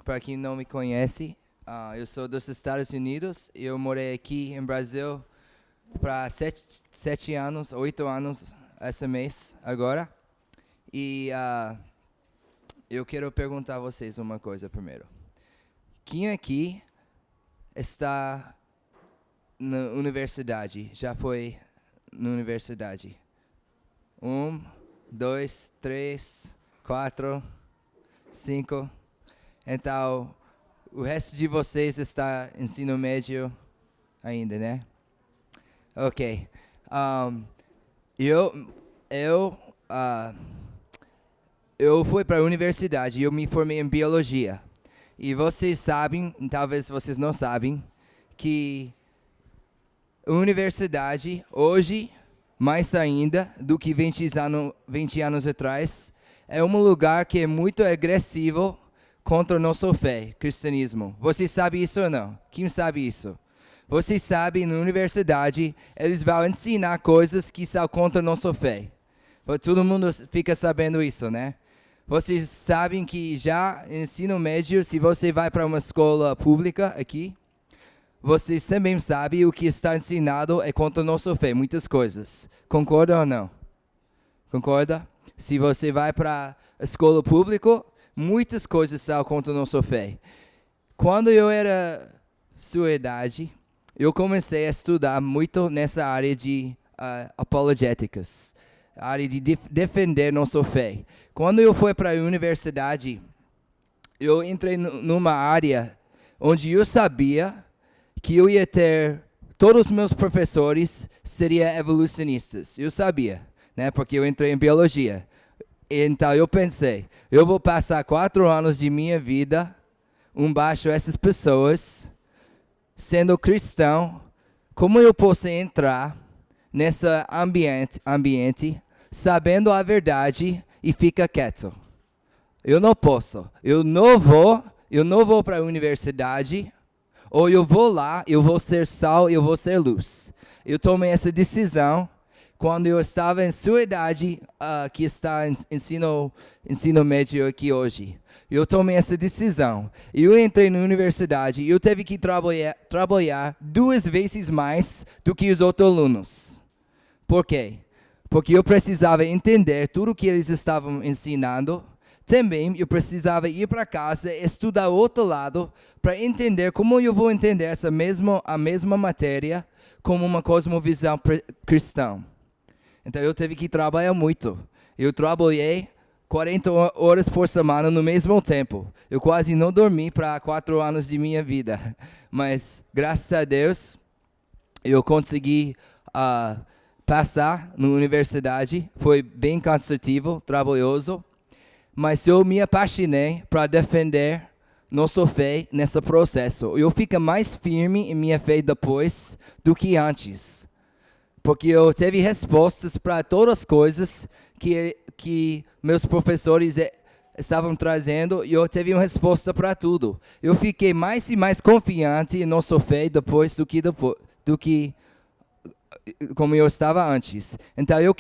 Para quem não me conhece, eu sou dos Estados Unidos. Eu morei aqui em Brasil para 8 anos esse mês agora. E eu quero perguntar a vocês uma coisa primeiro. Quem aqui está na universidade? Já foi na universidade? 1, 2, 3, 4, 5. Então, o resto de vocês está no ensino médio ainda, né? Ok. Eu fui para a universidade e eu me formei em biologia. E vocês sabem, talvez vocês não sabem, que a universidade hoje, mais ainda do que 20 anos atrás, é um lugar que é muito agressivo contra a nossa fé, cristianismo. Vocês sabem isso ou não? Quem sabe isso? Vocês sabem, na universidade, eles vão ensinar coisas que são contra a nossa fé. Todo mundo fica sabendo isso, né? Vocês sabem que já no ensino médio, se você vai para uma escola pública aqui, vocês também sabem o que está ensinado é contra a nossa fé, muitas coisas. Concorda ou não? Concorda? Se você vai para a escola pública, muitas coisas são contra a nossa fé. Quando eu era sua idade, eu comecei a estudar muito nessa área de apologéticas, a área de defender nossa fé. Quando eu fui para a universidade, eu entrei numa área onde eu sabia que eu ia ter todos os meus professores seriam evolucionistas. Eu sabia, né? Porque eu entrei em biologia. Então eu pensei, eu vou passar 4 anos de minha vida embaixo dessas pessoas, sendo cristão. Como eu posso entrar nesse ambiente sabendo a verdade e ficar quieto? Eu não posso. Eu não vou para a universidade. Ou eu vou lá, eu vou ser sal, eu vou ser luz. Eu tomei essa decisão quando eu estava em sua idade, que está em ensino médio aqui hoje. Eu tomei essa decisão. Eu entrei na universidade e eu tive que trabalhar 2 vezes mais do que os outros alunos. Por quê? Porque eu precisava entender tudo o que eles estavam ensinando. Também eu precisava ir para casa e estudar o outro lado para entender como eu vou entender a mesma matéria como uma cosmovisão cristã. Então eu tive que trabalhar muito. Eu trabalhei 40 horas por semana no mesmo tempo. Eu quase não dormi para 4 anos de minha vida. Mas, graças a Deus, eu consegui passar na universidade. Foi bem cansativo, trabalhoso. Mas eu me apaixonei para defender nossa fé nesse processo. Eu fico mais firme em minha fé depois do que antes. Porque eu tive respostas para todas as coisas que meus professores estavam trazendo e eu tive uma resposta para tudo. Eu fiquei mais e mais confiante em nossa fé depois do que como eu estava antes. Então eu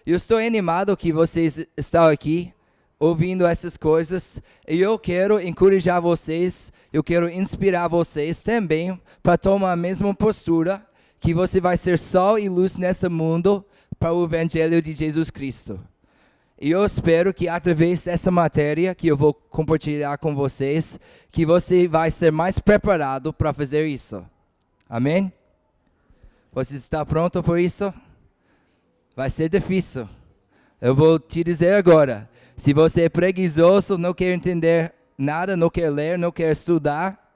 estou animado que vocês estão aqui ouvindo essas coisas, e eu quero encorajar vocês, eu quero inspirar vocês também para tomar a mesma postura, que você vai ser sal e luz nesse mundo para o Evangelho de Jesus Cristo. E eu espero que através dessa matéria que eu vou compartilhar com vocês, que você vai ser mais preparado para fazer isso. Amém? Você está pronto por isso? Vai ser difícil. Eu vou te dizer agora. Se você é preguiçoso, não quer entender nada, não quer ler, não quer estudar,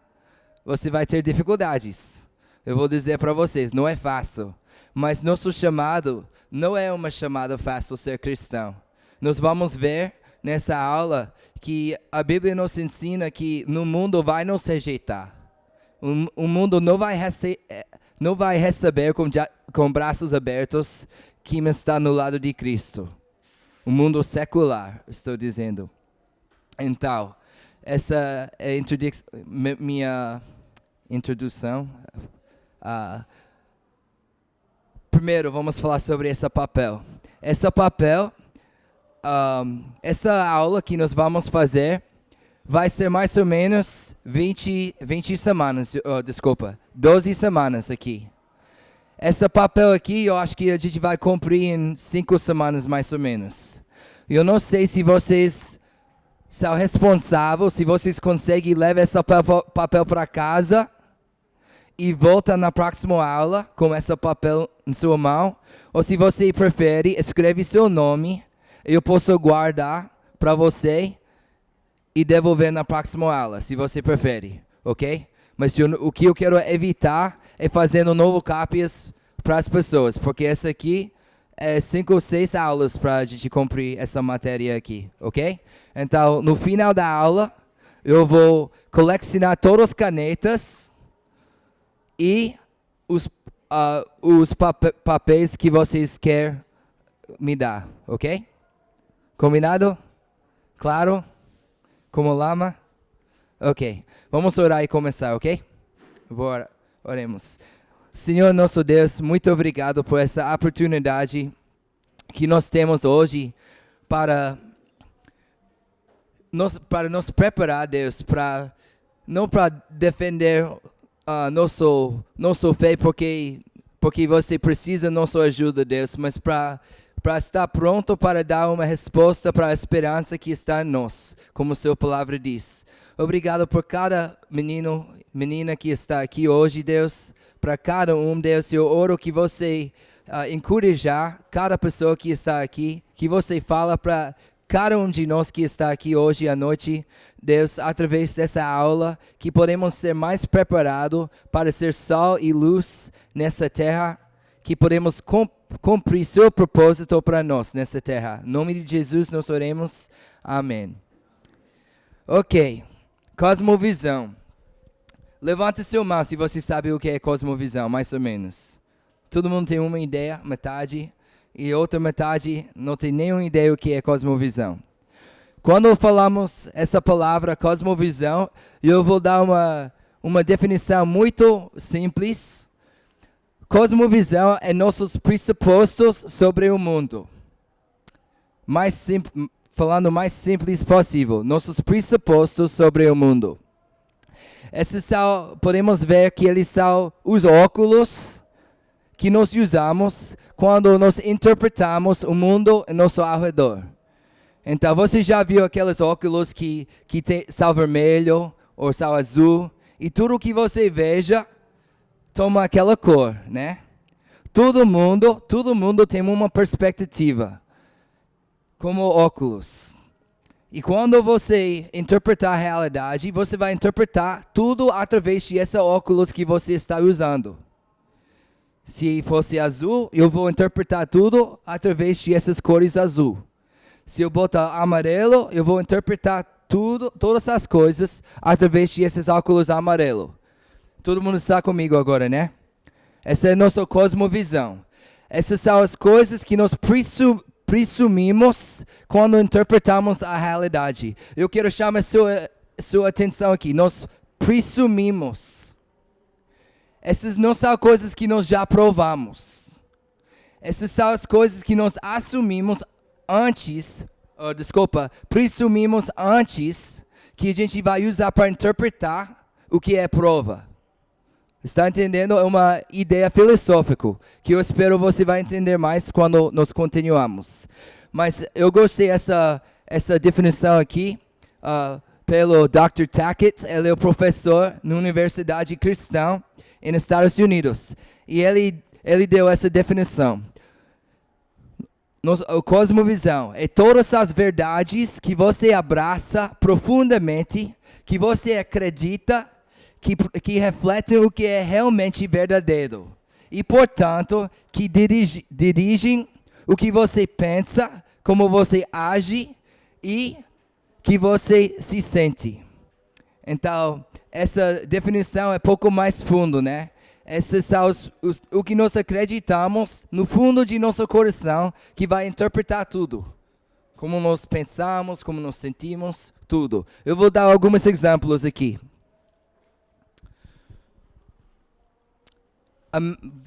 você vai ter dificuldades. Eu vou dizer para vocês, não é fácil. Mas nosso chamado não é uma chamada fácil ser cristão. Nós vamos ver nessa aula que a Bíblia nos ensina que no mundo vai nos rejeitar. O mundo não vai receber com braços abertos quem está no lado de Cristo. O mundo secular, estou dizendo. Então, essa é minha introdução. Primeiro, vamos falar sobre esse papel. Esse papel, essa aula que nós vamos fazer vai ser mais ou menos 20 semanas, 12 semanas aqui. Esse papel aqui, eu acho que a gente vai cumprir em 5 semanas mais ou menos. Eu não sei se vocês são responsáveis, se vocês conseguem levar esse papel para casa e volta na próxima aula com esse papel em sua mão, ou se você prefere, escreve seu nome, eu posso guardar para você e devolver na próxima aula, se você prefere, ok? Mas o que eu quero evitar é fazendo novo cópias para as pessoas, porque essa aqui é 5 ou 6 aulas para a gente cumprir essa matéria aqui, ok? Então, no final da aula, eu vou colecionar todas as canetas e os papéis que vocês querem me dar, ok? Combinado? Claro? Como lama? Ok. Vamos orar e começar, ok? Oremos. Senhor nosso Deus, muito obrigado por essa oportunidade que nós temos hoje para nos preparar, Deus, não para defender nossa fé porque você precisa da nossa ajuda, Deus, mas para estar pronto para dar uma resposta para a esperança que está em nós, como sua palavra diz. Obrigado por cada menina que está aqui hoje, Deus, para cada Deus, eu oro que você encorajar cada pessoa que está aqui, que você fala para cada de nós que está aqui hoje à noite, Deus, através dessa aula, que podemos ser mais preparados para ser sal e luz nessa terra, que podemos cumprir seu propósito para nós nessa terra. Em nome de Jesus nós oremos. Amém. Ok. Cosmovisão. Levante seu mão se você sabe o que é cosmovisão, mais ou menos. Todo mundo tem uma ideia, metade, e outra metade não tem nenhuma ideia o que é cosmovisão. Quando falamos essa palavra cosmovisão, eu vou dar uma definição muito simples. Cosmovisão é nossos pressupostos sobre o mundo. Falando o mais simples possível, nossos pressupostos sobre o mundo. Podemos ver que eles são os óculos que nós usamos quando nós interpretamos o mundo ao nosso redor. Então, você já viu aqueles óculos que são vermelho ou são azul, e tudo que você veja toma aquela cor, né? Todo mundo tem uma perspectiva, como óculos. E quando você interpretar a realidade, você vai interpretar tudo através de esse óculos que você está usando. Se fosse azul, eu vou interpretar tudo através de essas cores azul. Se eu botar amarelo, eu vou interpretar todas as coisas através de esses óculos amarelo. Todo mundo está comigo agora, né? Essa é a nossa cosmovisão. Essas são as coisas que nós presumimos quando interpretamos a realidade. Eu quero chamar sua atenção aqui. Nós presumimos. Essas não são coisas que nós já provamos. Essas são as coisas que nós assumimos presumimos antes que a gente vai usar para interpretar o que é prova. Está entendendo? É uma ideia filosófica que eu espero você vai entender mais quando nós continuamos. Mas eu gostei essa definição aqui pelo Dr. Tackett. Ele é o professor na Universidade Cristã nos Estados Unidos. E ele deu essa definição. A cosmovisão é todas as verdades que você abraça profundamente, que você acredita, que refletem o que é realmente verdadeiro. E, portanto, que dirigem o que você pensa, como você age e que você se sente. Então, essa definição é um pouco mais fundo, né? Esses são o que nós acreditamos no fundo de nosso coração, que vai interpretar tudo. Como nós pensamos, como nós sentimos, tudo. Eu vou dar alguns exemplos aqui.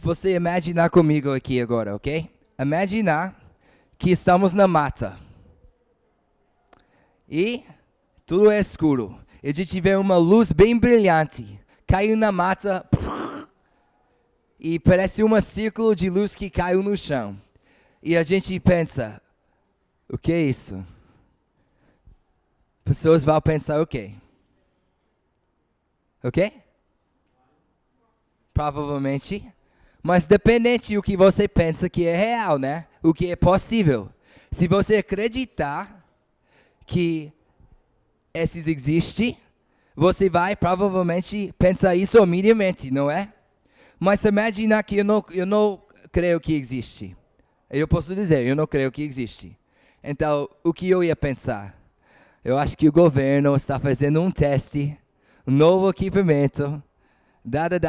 Você imaginar comigo aqui agora, ok? Imaginar que estamos na mata. E tudo é escuro. E a gente vê uma luz bem brilhante, caiu na mata, e parece um círculo de luz que caiu no chão. E a gente pensa, o que é isso? Pessoas vão pensar o quê? Ok? Provavelmente. Mas dependente do que você pensa que é real, né? O que é possível. Se você acreditar que esses existem, você vai provavelmente pensar isso imediatamente, não é? Mas imagina que eu não creio que existe. Eu posso dizer, eu não creio que existe. Então, o que eu ia pensar? Eu acho que o governo está fazendo um teste, um novo equipamento.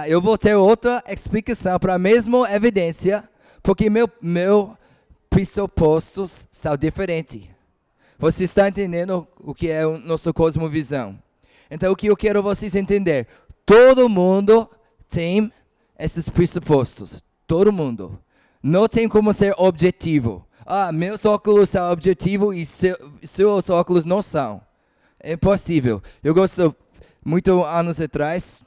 Eu vou ter outra explicação para a mesma evidência, porque meu pressupostos são diferentes. Você está entendendo o que é a nossa cosmovisão? Então, o que eu quero vocês entender? Todo mundo tem esses pressupostos. Todo mundo. Não tem como ser objetivo. Meus óculos são objetivos e seus óculos não são. É impossível. Eu gosto, muitos anos atrás,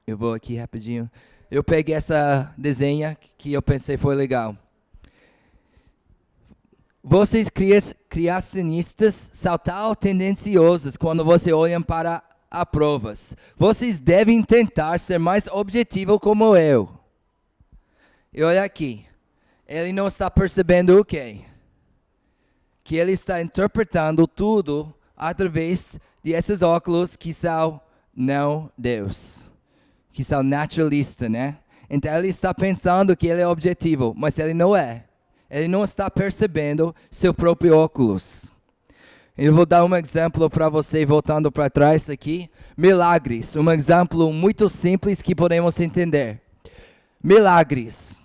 eu vou aqui rapidinho, eu peguei essa desenha que eu pensei foi legal. Vocês criacionistas são tão tendenciosos quando você olham para as provas. Vocês devem tentar ser mais objetivo como eu. E olha aqui. Ele não está percebendo o quê? Que ele está interpretando tudo através de esses óculos que são não Deus. Que são naturalistas, né? Então ele está pensando que ele é objetivo, mas ele não é. Ele não está percebendo seu próprio óculos. Eu vou dar um exemplo para você, voltando para trás aqui. Milagres, um exemplo muito simples que podemos entender. Milagres.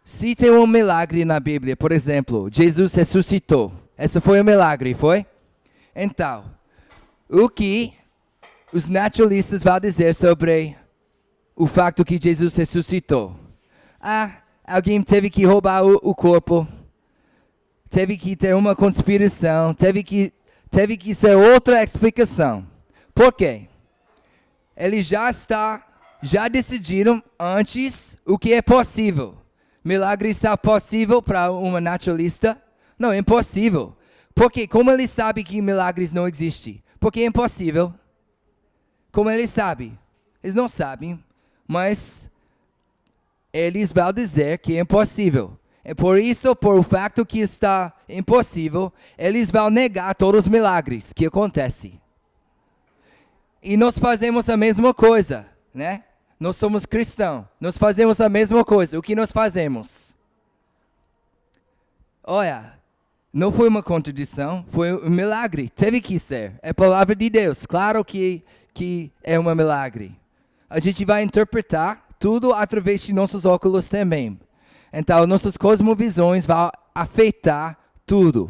Se tem um milagre na Bíblia, por exemplo, Jesus ressuscitou. Esse foi um milagre, foi? Então, o que os naturalistas vão dizer sobre o fato que Jesus ressuscitou? Alguém teve que roubar o corpo. Teve que ter uma conspiração. Teve que ser outra explicação. Por quê? Eles já decidiram antes o que é possível. Milagre está possível para uma naturalista? Não, é impossível. Porque como ele sabe que milagres não existem? Porque é impossível. Como ele sabe? Eles não sabem, mas eles vão dizer que é impossível. E por isso, por o fato que está impossível, eles vão negar todos os milagres que acontecem. E nós fazemos a mesma coisa, né? Nós somos cristãos, nós fazemos a mesma coisa. O que nós fazemos? Olha, não foi uma contradição, foi um milagre. Teve que ser. É a palavra de Deus. Claro que é um milagre. A gente vai interpretar tudo através de nossos óculos também. Então, nossas cosmovisões vão afetar tudo.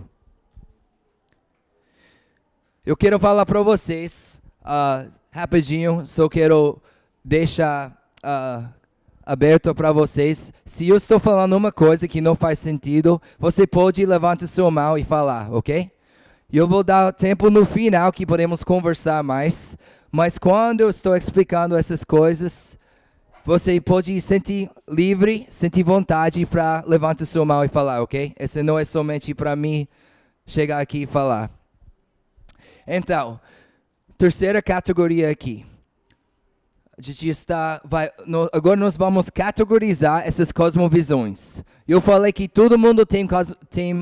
Eu quero falar para vocês, rapidinho, só quero deixar aberto para vocês. Se eu estou falando uma coisa que não faz sentido, você pode levantar sua mão e falar, ok? Eu vou dar tempo no final que podemos conversar mais, mas quando eu estou explicando essas coisas, você pode sentir livre, sentir vontade para levantar sua mão e falar, ok? Esse não é somente para mim chegar aqui e falar. Então, terceira categoria aqui. A gente agora nós vamos categorizar essas cosmovisões. Eu falei que todo mundo tem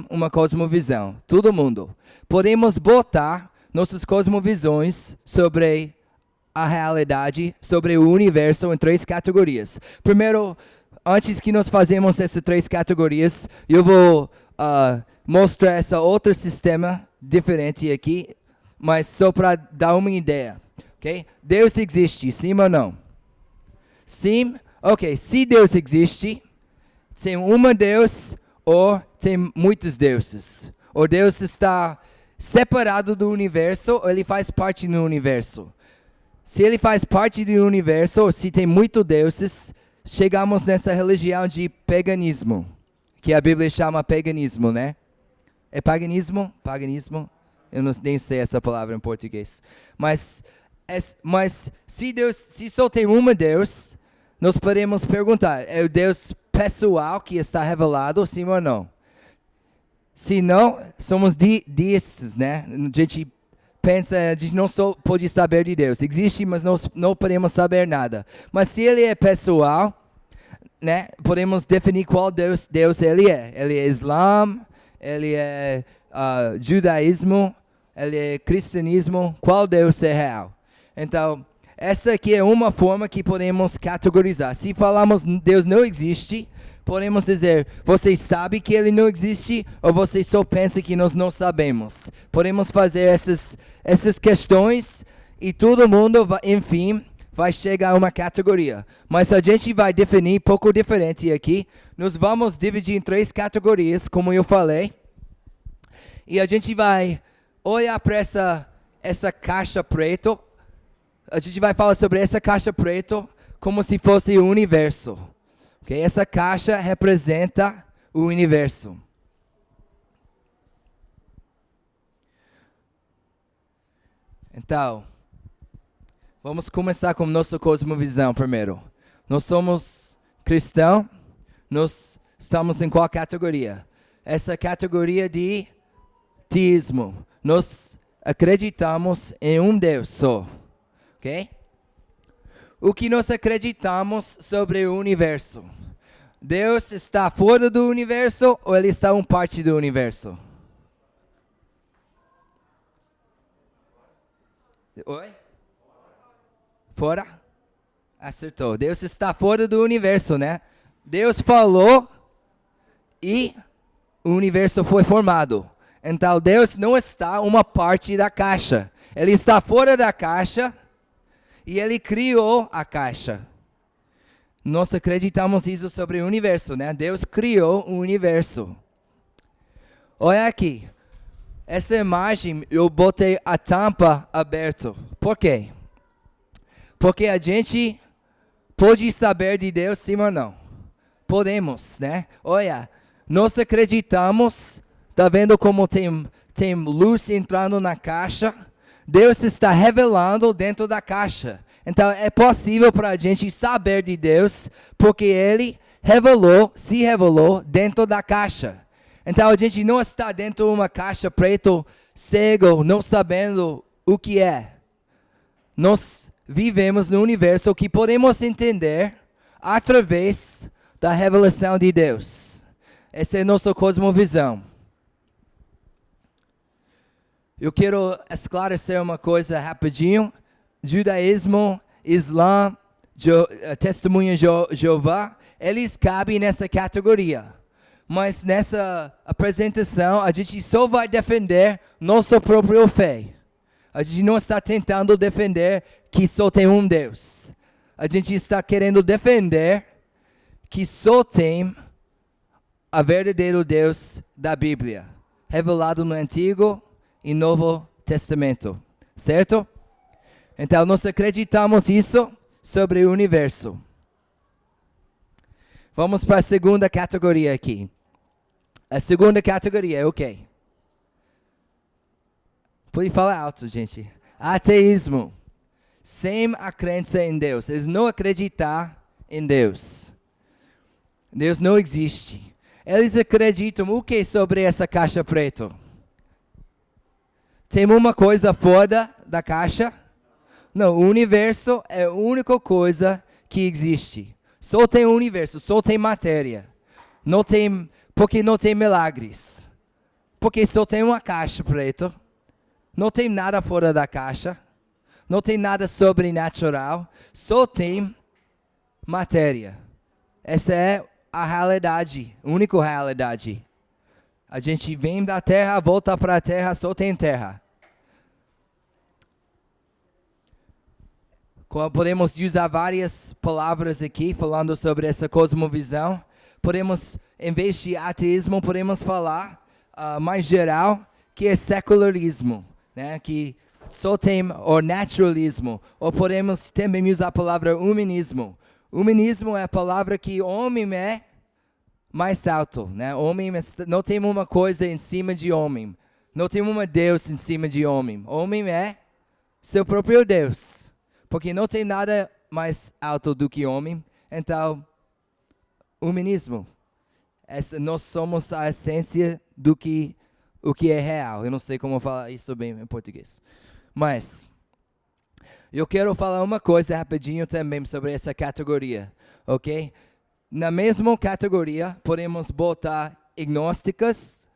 uma cosmovisão. Todo mundo. Podemos botar nossas cosmovisões sobre a realidade, sobre o universo em 3 categorias. Primeiro, antes que nós fazemos essas 3 categorias, eu vou mostrar esse outro sistema diferente aqui, mas só para dar uma ideia. Okay? Deus existe, sim ou não? Sim? Ok, se Deus existe, tem um Deus ou tem muitos deuses? Ou Deus está separado do universo ou ele faz parte do universo? Se ele faz parte do universo ou se tem muitos deuses, chegamos nessa religião de paganismo, que a Bíblia chama paganismo, né? É paganismo? Paganismo? Eu não, nem sei essa palavra em português. Mas se só tem um Deus, nós podemos perguntar, é o Deus pessoal que está revelado, sim ou não? Se não, somos deístas, né? A gente pensa, a gente não pode saber de Deus. Existe, mas não podemos saber nada. Mas se ele é pessoal, né? Podemos definir qual Deus ele é. Ele é Islã, ele é judaísmo, ele é cristianismo. Qual Deus é real? Então, essa aqui é uma forma que podemos categorizar. Se falamos Deus não existe, podemos dizer, você sabe que ele não existe ou você só pensa que nós não sabemos? Podemos fazer essas questões e todo mundo, enfim, vai chegar a uma categoria. Mas a gente vai definir um pouco diferente aqui. Nós vamos dividir em 3 categorias, como eu falei. E a gente vai olhar para essa caixa preta. A gente vai falar sobre essa caixa preta como se fosse o universo. Okay? Essa caixa representa o universo. Então, vamos começar com nossa cosmovisão primeiro. Nós somos cristãos, nós estamos em qual categoria? Essa categoria de teísmo. Nós acreditamos em um Deus só. Okay? O que nós acreditamos sobre o universo? Deus está fora do universo ou ele está em parte do universo? Oi? Fora? Acertou. Deus está fora do universo, né? Deus falou e o universo foi formado. Então Deus não está uma parte da caixa. Ele está fora da caixa e ele criou a caixa. Nós acreditamos isso sobre o universo, né? Deus criou o universo. Olha aqui. Essa imagem eu botei a tampa aberta. Por quê? Porque a gente pode saber de Deus sim ou não. Podemos, né? Olha, nós acreditamos, tá vendo como tem luz entrando na caixa? Deus está revelando dentro da caixa. Então é possível para a gente saber de Deus, porque Ele se revelou dentro da caixa. Então a gente não está dentro de uma caixa preta, cego, não sabendo o que é. Nós vivemos no universo que podemos entender através da revelação de Deus. Essa é a nossa cosmovisão. Eu quero esclarecer uma coisa rapidinho. Judaísmo, Islã, Testemunha de Jeová, eles cabem nessa categoria. Mas nessa apresentação, a gente só vai defender nossa própria fé. A gente não está tentando defender que só tem um Deus. A gente está querendo defender que só tem a verdadeiro Deus da Bíblia, revelado no Antigo e Novo Testamento. Certo? Então, nós acreditamos isso sobre o universo. Vamos para a segunda categoria aqui. A segunda categoria é o quê? Pode falar alto, gente. Ateísmo. Sem a crença em Deus. Eles não acreditam em Deus. Deus não existe. Eles acreditam o que sobre essa caixa preta? Tem uma coisa fora da caixa? Não, o universo é a única coisa que existe. Só tem o universo, só tem matéria. Não tem, porque não tem milagres. Porque só tem uma caixa preta. Não tem nada fora da caixa. Não tem nada sobrenatural. Só tem matéria. Essa é a realidade, a única realidade. A gente vem da terra, volta para a terra, só tem terra. Podemos usar várias palavras aqui falando sobre essa cosmovisão. Podemos, em vez de ateísmo, podemos falar mais geral, que é secularismo, né? Que só tem o naturalismo. Ou podemos também usar a palavra humanismo. Humanismo é a palavra que o homem é mais alto, né? Homem não tem uma coisa em cima de homem. Não tem uma Deus em cima de homem. Homem é seu próprio Deus. Porque não tem nada mais alto do que homem. Então, humanismo. Nós somos a essência do que o que é real. Eu não sei como falar isso bem em português. Mas eu quero falar uma coisa rapidinho também sobre essa categoria, ok? Na mesma categoria, podemos botar agnósticos.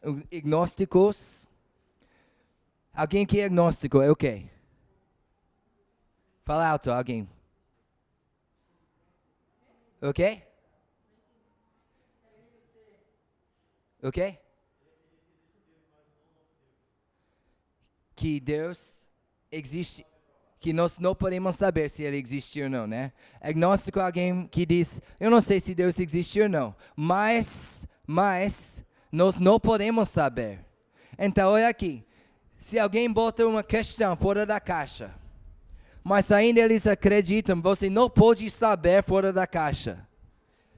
Alguém que é agnóstico é o quê? Fala alto, alguém. Ok? Ok? Que Deus existe, que nós não podemos saber se ele existe ou não, né? Agnóstico é alguém que diz, eu não sei se Deus existe ou não, mas nós não podemos saber. Então, olha aqui, se alguém bota uma questão fora da caixa, mas ainda eles acreditam, você não pode saber fora da caixa.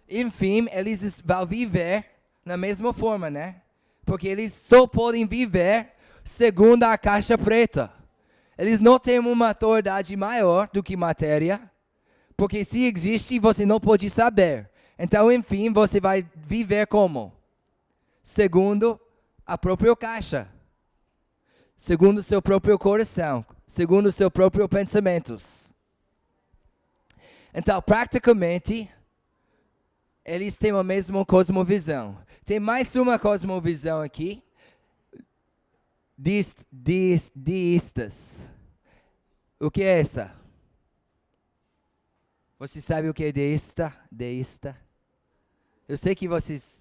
Enfim, eles vão viver na mesma forma, né? Porque eles só podem viver segundo a caixa preta. Eles não têm uma autoridade maior do que matéria, porque se existe, você não pode saber. Então, enfim, você vai viver como? Segundo a própria caixa. Segundo o seu próprio coração. Segundo os seus próprios pensamentos. Então, praticamente, eles têm a mesma cosmovisão. Tem mais uma cosmovisão aqui. Deístas. O que é essa? Você sabe o que é deísta? Deísta. Eu sei que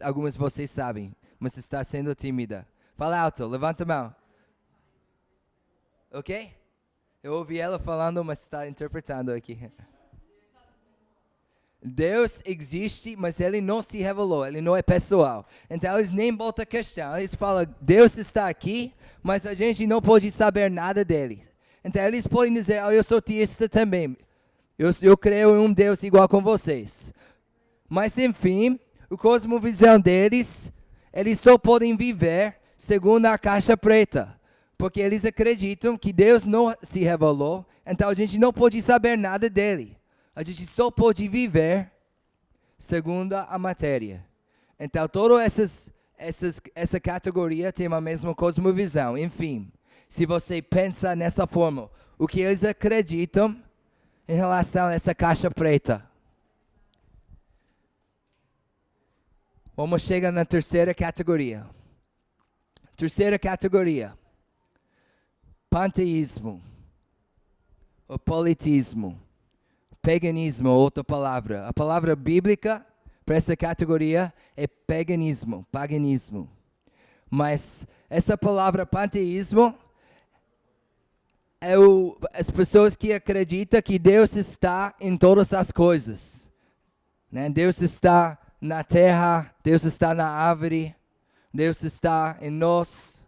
alguns de vocês sabem, mas você está sendo tímida. Fala alto, levanta a mão. Ok? Eu ouvi ela falando, mas está interpretando aqui. Deus existe, mas ele não se revelou, ele não é pessoal. Então eles nem botam questão, eles falam, Deus está aqui, mas a gente não pode saber nada dele. Então eles podem dizer, eu sou teísta também, eu creio em um Deus igual com vocês. Mas enfim, a cosmovisão deles, eles só podem viver segundo a caixa preta. Porque eles acreditam que Deus não se revelou, então a gente não pode saber nada dele. A gente só pode viver segundo a matéria. Então, toda essa categoria tem a mesma cosmovisão. Enfim, se você pensa nessa forma, o que eles acreditam em relação a essa caixa preta. Vamos chegar na terceira categoria. Terceira categoria. Panteísmo. Ou politismo. Paganismo, outra palavra. A palavra bíblica para essa categoria é paganismo. Mas essa palavra panteísmo é as pessoas que acreditam que Deus está em todas as coisas. Né? Deus está na terra, Deus está na árvore, Deus está em nós.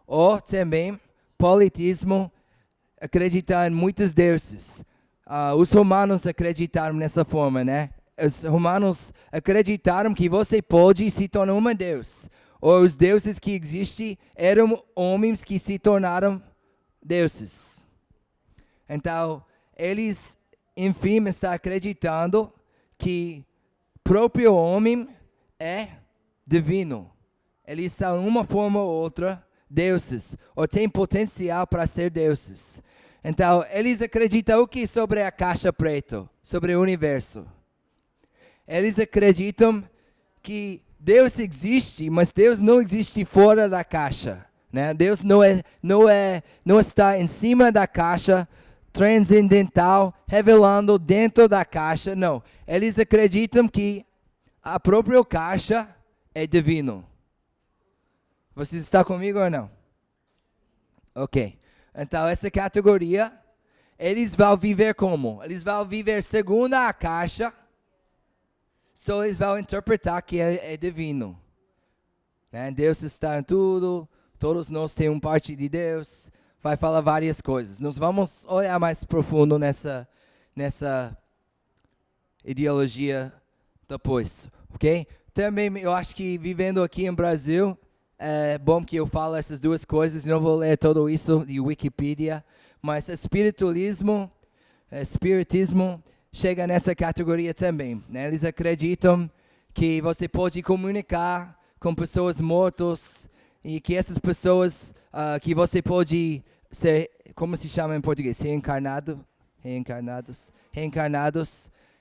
Ou também, politismo, acreditar em muitos deuses. Os romanos acreditaram nessa forma, né? Os romanos acreditaram que você pode se tornar um deus. Ou os deuses que existem eram homens que se tornaram deuses. Então, eles, enfim, estão acreditando que o próprio homem é divino. Eles são, de uma forma ou outra, deuses. Ou têm potencial para ser deuses. Então, eles acreditam o que sobre a caixa preta, sobre o universo? Eles acreditam que Deus existe, mas Deus não existe fora da caixa. Né? Deus não está em cima da caixa, transcendental, revelando dentro da caixa. Não, eles acreditam que a própria caixa é divino. Você está comigo ou não? Ok. Então, essa categoria, eles vão viver como? Eles vão viver segundo a caixa, só eles vão interpretar que é divino. Né? Deus está em tudo, todos nós temos parte de Deus, vai falar várias coisas. Nós vamos olhar mais profundo nessa ideologia depois, ok? também eu acho que vivendo aqui em Brasil, é bom que eu falo essas duas coisas. Não vou ler tudo isso de Wikipedia, mas espiritismo chega nessa categoria também, né? Eles acreditam que você pode comunicar com pessoas mortas e que essas pessoas, que você pode ser, como se chama em português, reencarnados.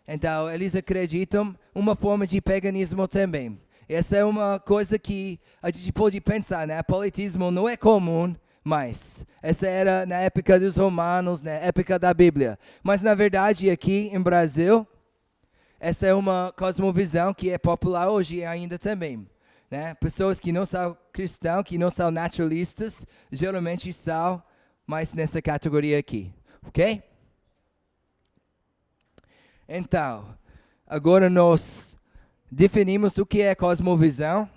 Então, eles acreditam uma forma de paganismo também. Essa é uma coisa que a gente pode pensar, né? Politismo não é comum mais. Essa era na época dos romanos, na época da Bíblia. Mas, na verdade, aqui em Brasil, essa é uma cosmovisão que é popular hoje ainda também. Né? Pessoas que não são cristãos, que não são naturalistas, geralmente são mais nessa categoria aqui. Ok? Então, agora nós definimos o que é cosmovisão.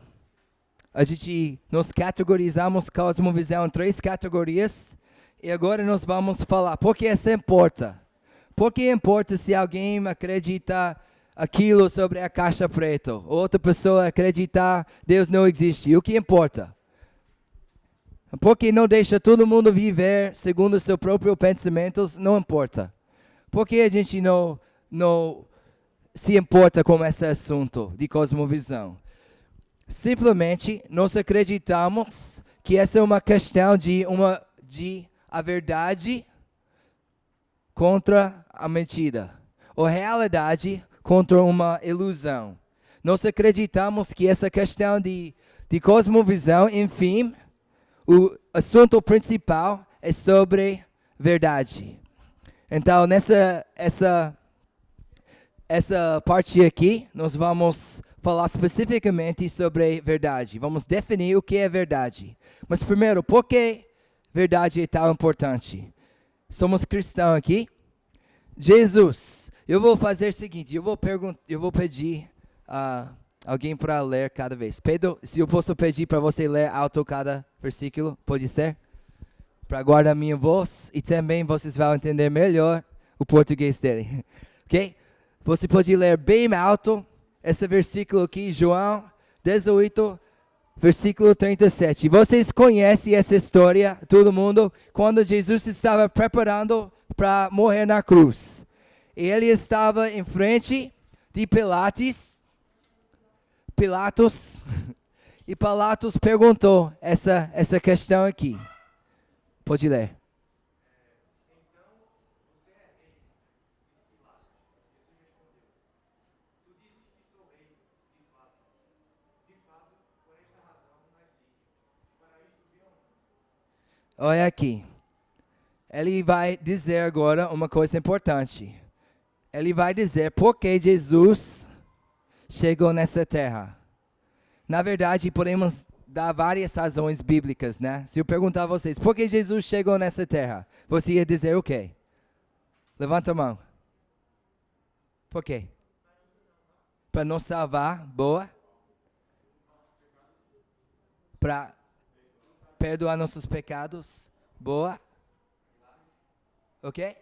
Nós categorizamos cosmovisão em 3 categorias. E agora nós vamos falar por que isso importa. Por que importa se alguém acredita aquilo sobre a caixa preta? Outra pessoa acreditar Deus não existe. O que importa? Porque não deixa todo mundo viver segundo os seus próprios pensamentos, não importa. Porque a gente não se importa com esse assunto de cosmovisão? Simplesmente nós acreditamos que essa é uma questão de a verdade contra a mentira, ou realidade contra uma ilusão. Nós acreditamos que essa questão de cosmovisão, enfim, o assunto principal é sobre verdade. Então, essa parte aqui, nós vamos falar especificamente sobre verdade. Vamos definir o que é verdade. Mas primeiro, por que verdade é tão importante? Somos cristãos aqui. Jesus, eu vou fazer o seguinte, eu vou pedir alguém para ler cada vez. Pedro, se eu posso pedir para você ler alto cada versículo, pode ser? Para guardar minha voz e também vocês vão entender melhor o português dele. Ok? Você pode ler bem alto esse versículo aqui, João 18, versículo 37. Vocês conhecem essa história, todo mundo, quando Jesus estava preparando para morrer na cruz. Ele estava em frente de Pilatos, e Pilatos perguntou essa questão aqui. Pode ler. Olha aqui. Ele vai dizer agora uma coisa importante. Ele vai dizer por que Jesus chegou nessa terra. Na verdade, podemos dar várias razões bíblicas, né? Se eu perguntar a vocês, por que Jesus chegou nessa terra? Você ia dizer o quê? Levanta a mão. Por quê? Para nos salvar, boa. Para perdoar nossos pecados, boa. Ok?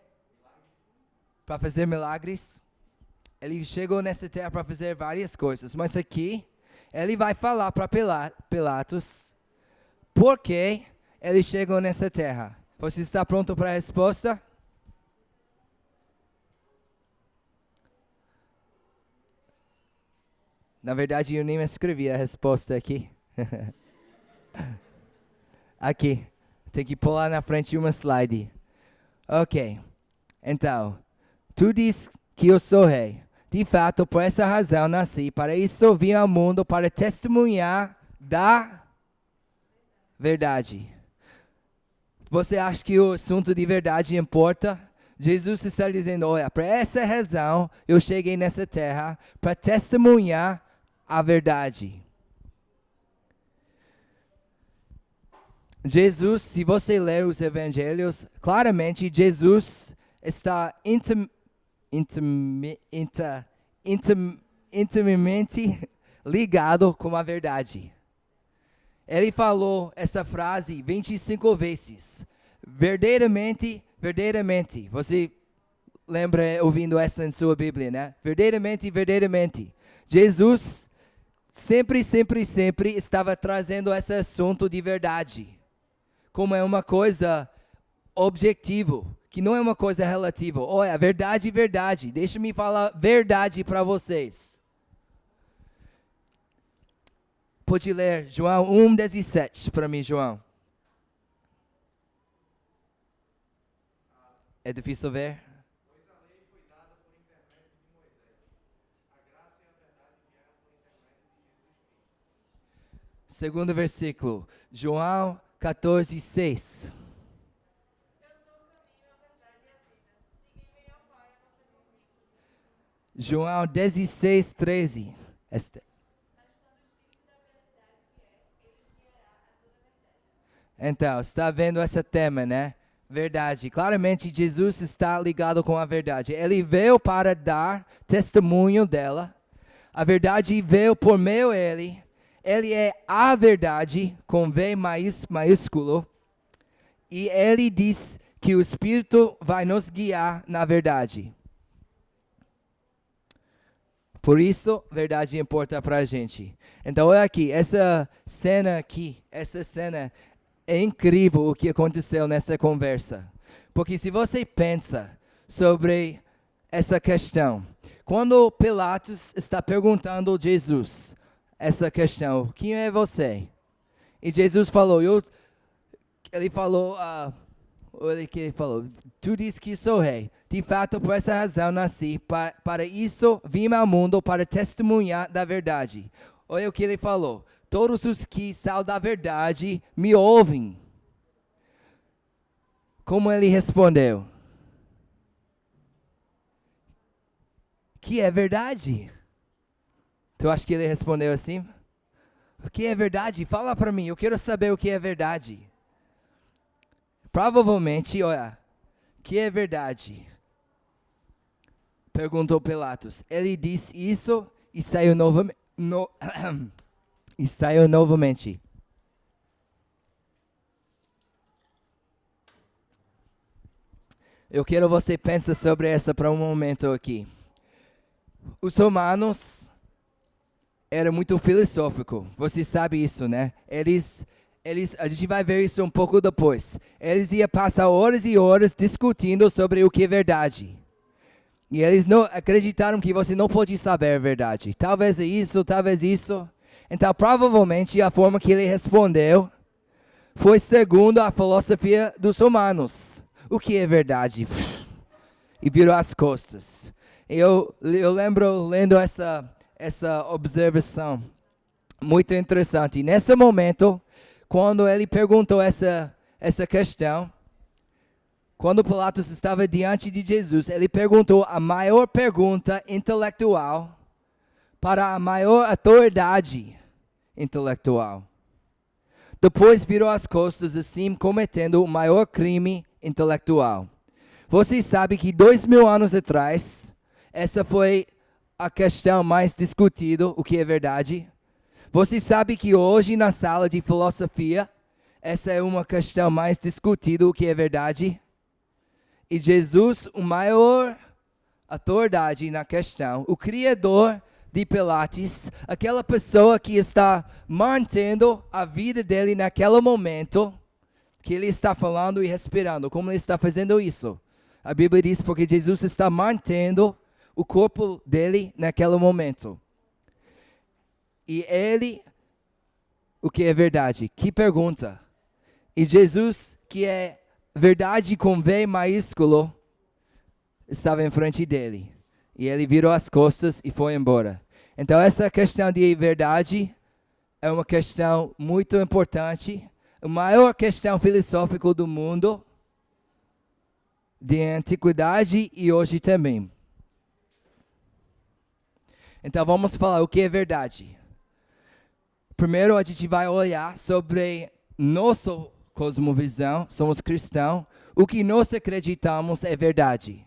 Para fazer milagres. Ele chegou nessa terra para fazer várias coisas, mas aqui ele vai falar para Pilatos por que ele chegou nessa terra. Você está pronto para a resposta? Na verdade, eu nem escrevi a resposta aqui. Aqui. Tem que pular na frente uma slide. Ok. Então, tu diz que eu sou rei. De fato, por essa razão nasci. Para isso vim ao mundo, para testemunhar da verdade. Você acha que o assunto de verdade importa? Jesus está dizendo, olha, por essa razão eu cheguei nessa terra, para testemunhar a verdade. Jesus, se você ler os evangelhos, claramente Jesus está intimamente ligado com a verdade. Ele falou essa frase 25 vezes. Verdadeiramente, verdadeiramente. Você lembra ouvindo essa em sua Bíblia, né? Verdadeiramente, verdadeiramente. Jesus sempre estava trazendo esse assunto de verdade. Como é uma coisa objetivo, que não é uma coisa relativa. Olha, verdade, verdade. Deixa-me falar verdade para vocês. Pode ler João 1,17 para mim, João. É difícil ver? Pois a lei foi dada por intermédio de Moisés. A graça e a verdade vieram por intermédio de Jesus Cristo. Segundo versículo, João 14:6. Eu sou o caminho, a verdade e a vida. Ninguém vem ao Pai a não ser por mim. João 16:13. Este. Mas quando o Espírito da verdade vier, ele guiará a toda a verdade. Então, está vendo esse tema, né? Verdade. Claramente, Jesus está ligado com a verdade. Ele veio para dar testemunho dela. A verdade veio por meio dele. Ele é a verdade, com V maiúsculo. E ele diz que o Espírito vai nos guiar na verdade. Por isso, verdade importa para a gente. Então, olha aqui, essa cena é incrível o que aconteceu nessa conversa. Porque se você pensa sobre essa questão, quando Pilatos está perguntando a Jesus essa questão, quem é você? E Jesus falou, ele falou, tu diz que sou rei. De fato, por essa razão nasci, para isso vim ao mundo, para testemunhar da verdade. Olha o que ele falou. Todos os que são da verdade me ouvem. Como ele respondeu? Que é verdade? Tu acha que ele respondeu assim? O que é verdade? Fala para mim, eu quero saber o que é verdade. Provavelmente, olha, que é verdade? Perguntou Pilatos. Ele disse isso e saiu novamente. Eu quero você pensar sobre essa para um momento aqui. Os romanos eram muito filosóficos. Você sabe isso, né? A gente vai ver isso um pouco depois. Eles iam passar horas e horas discutindo sobre o que é verdade. E eles não acreditaram que você não pode saber a verdade. Talvez isso, talvez isso. Então, provavelmente, a forma que ele respondeu foi segundo a filosofia dos romanos. O que é verdade? E virou as costas. Eu lembro lendo essa observação muito interessante. Nesse momento, quando ele perguntou essa questão, quando Pilatos estava diante de Jesus, ele perguntou a maior pergunta intelectual para a maior autoridade intelectual. Depois virou as costas, assim, cometendo o maior crime intelectual. Você sabe que 2000 anos atrás, essa foi a questão mais discutida, o que é verdade. Você sabe que hoje na sala de filosofia, essa é uma questão mais discutida, o que é verdade. E Jesus, o maior autoridade na questão, o criador de Pilatos, aquela pessoa que está mantendo a vida dele naquele momento, que ele está falando e respirando. Como ele está fazendo isso? A Bíblia diz porque Jesus está mantendo o corpo dele naquele momento. E ele, o que é verdade? Que pergunta? E Jesus, que é verdade com V maiúsculo, estava em frente dele. E ele virou as costas e foi embora. Então essa questão de verdade é uma questão muito importante. A maior questão filosófica do mundo, de antiguidade e hoje também. Então vamos falar o que é verdade. Primeiro a gente vai olhar sobre nossa cosmovisão, somos cristãos, o que nós acreditamos é verdade.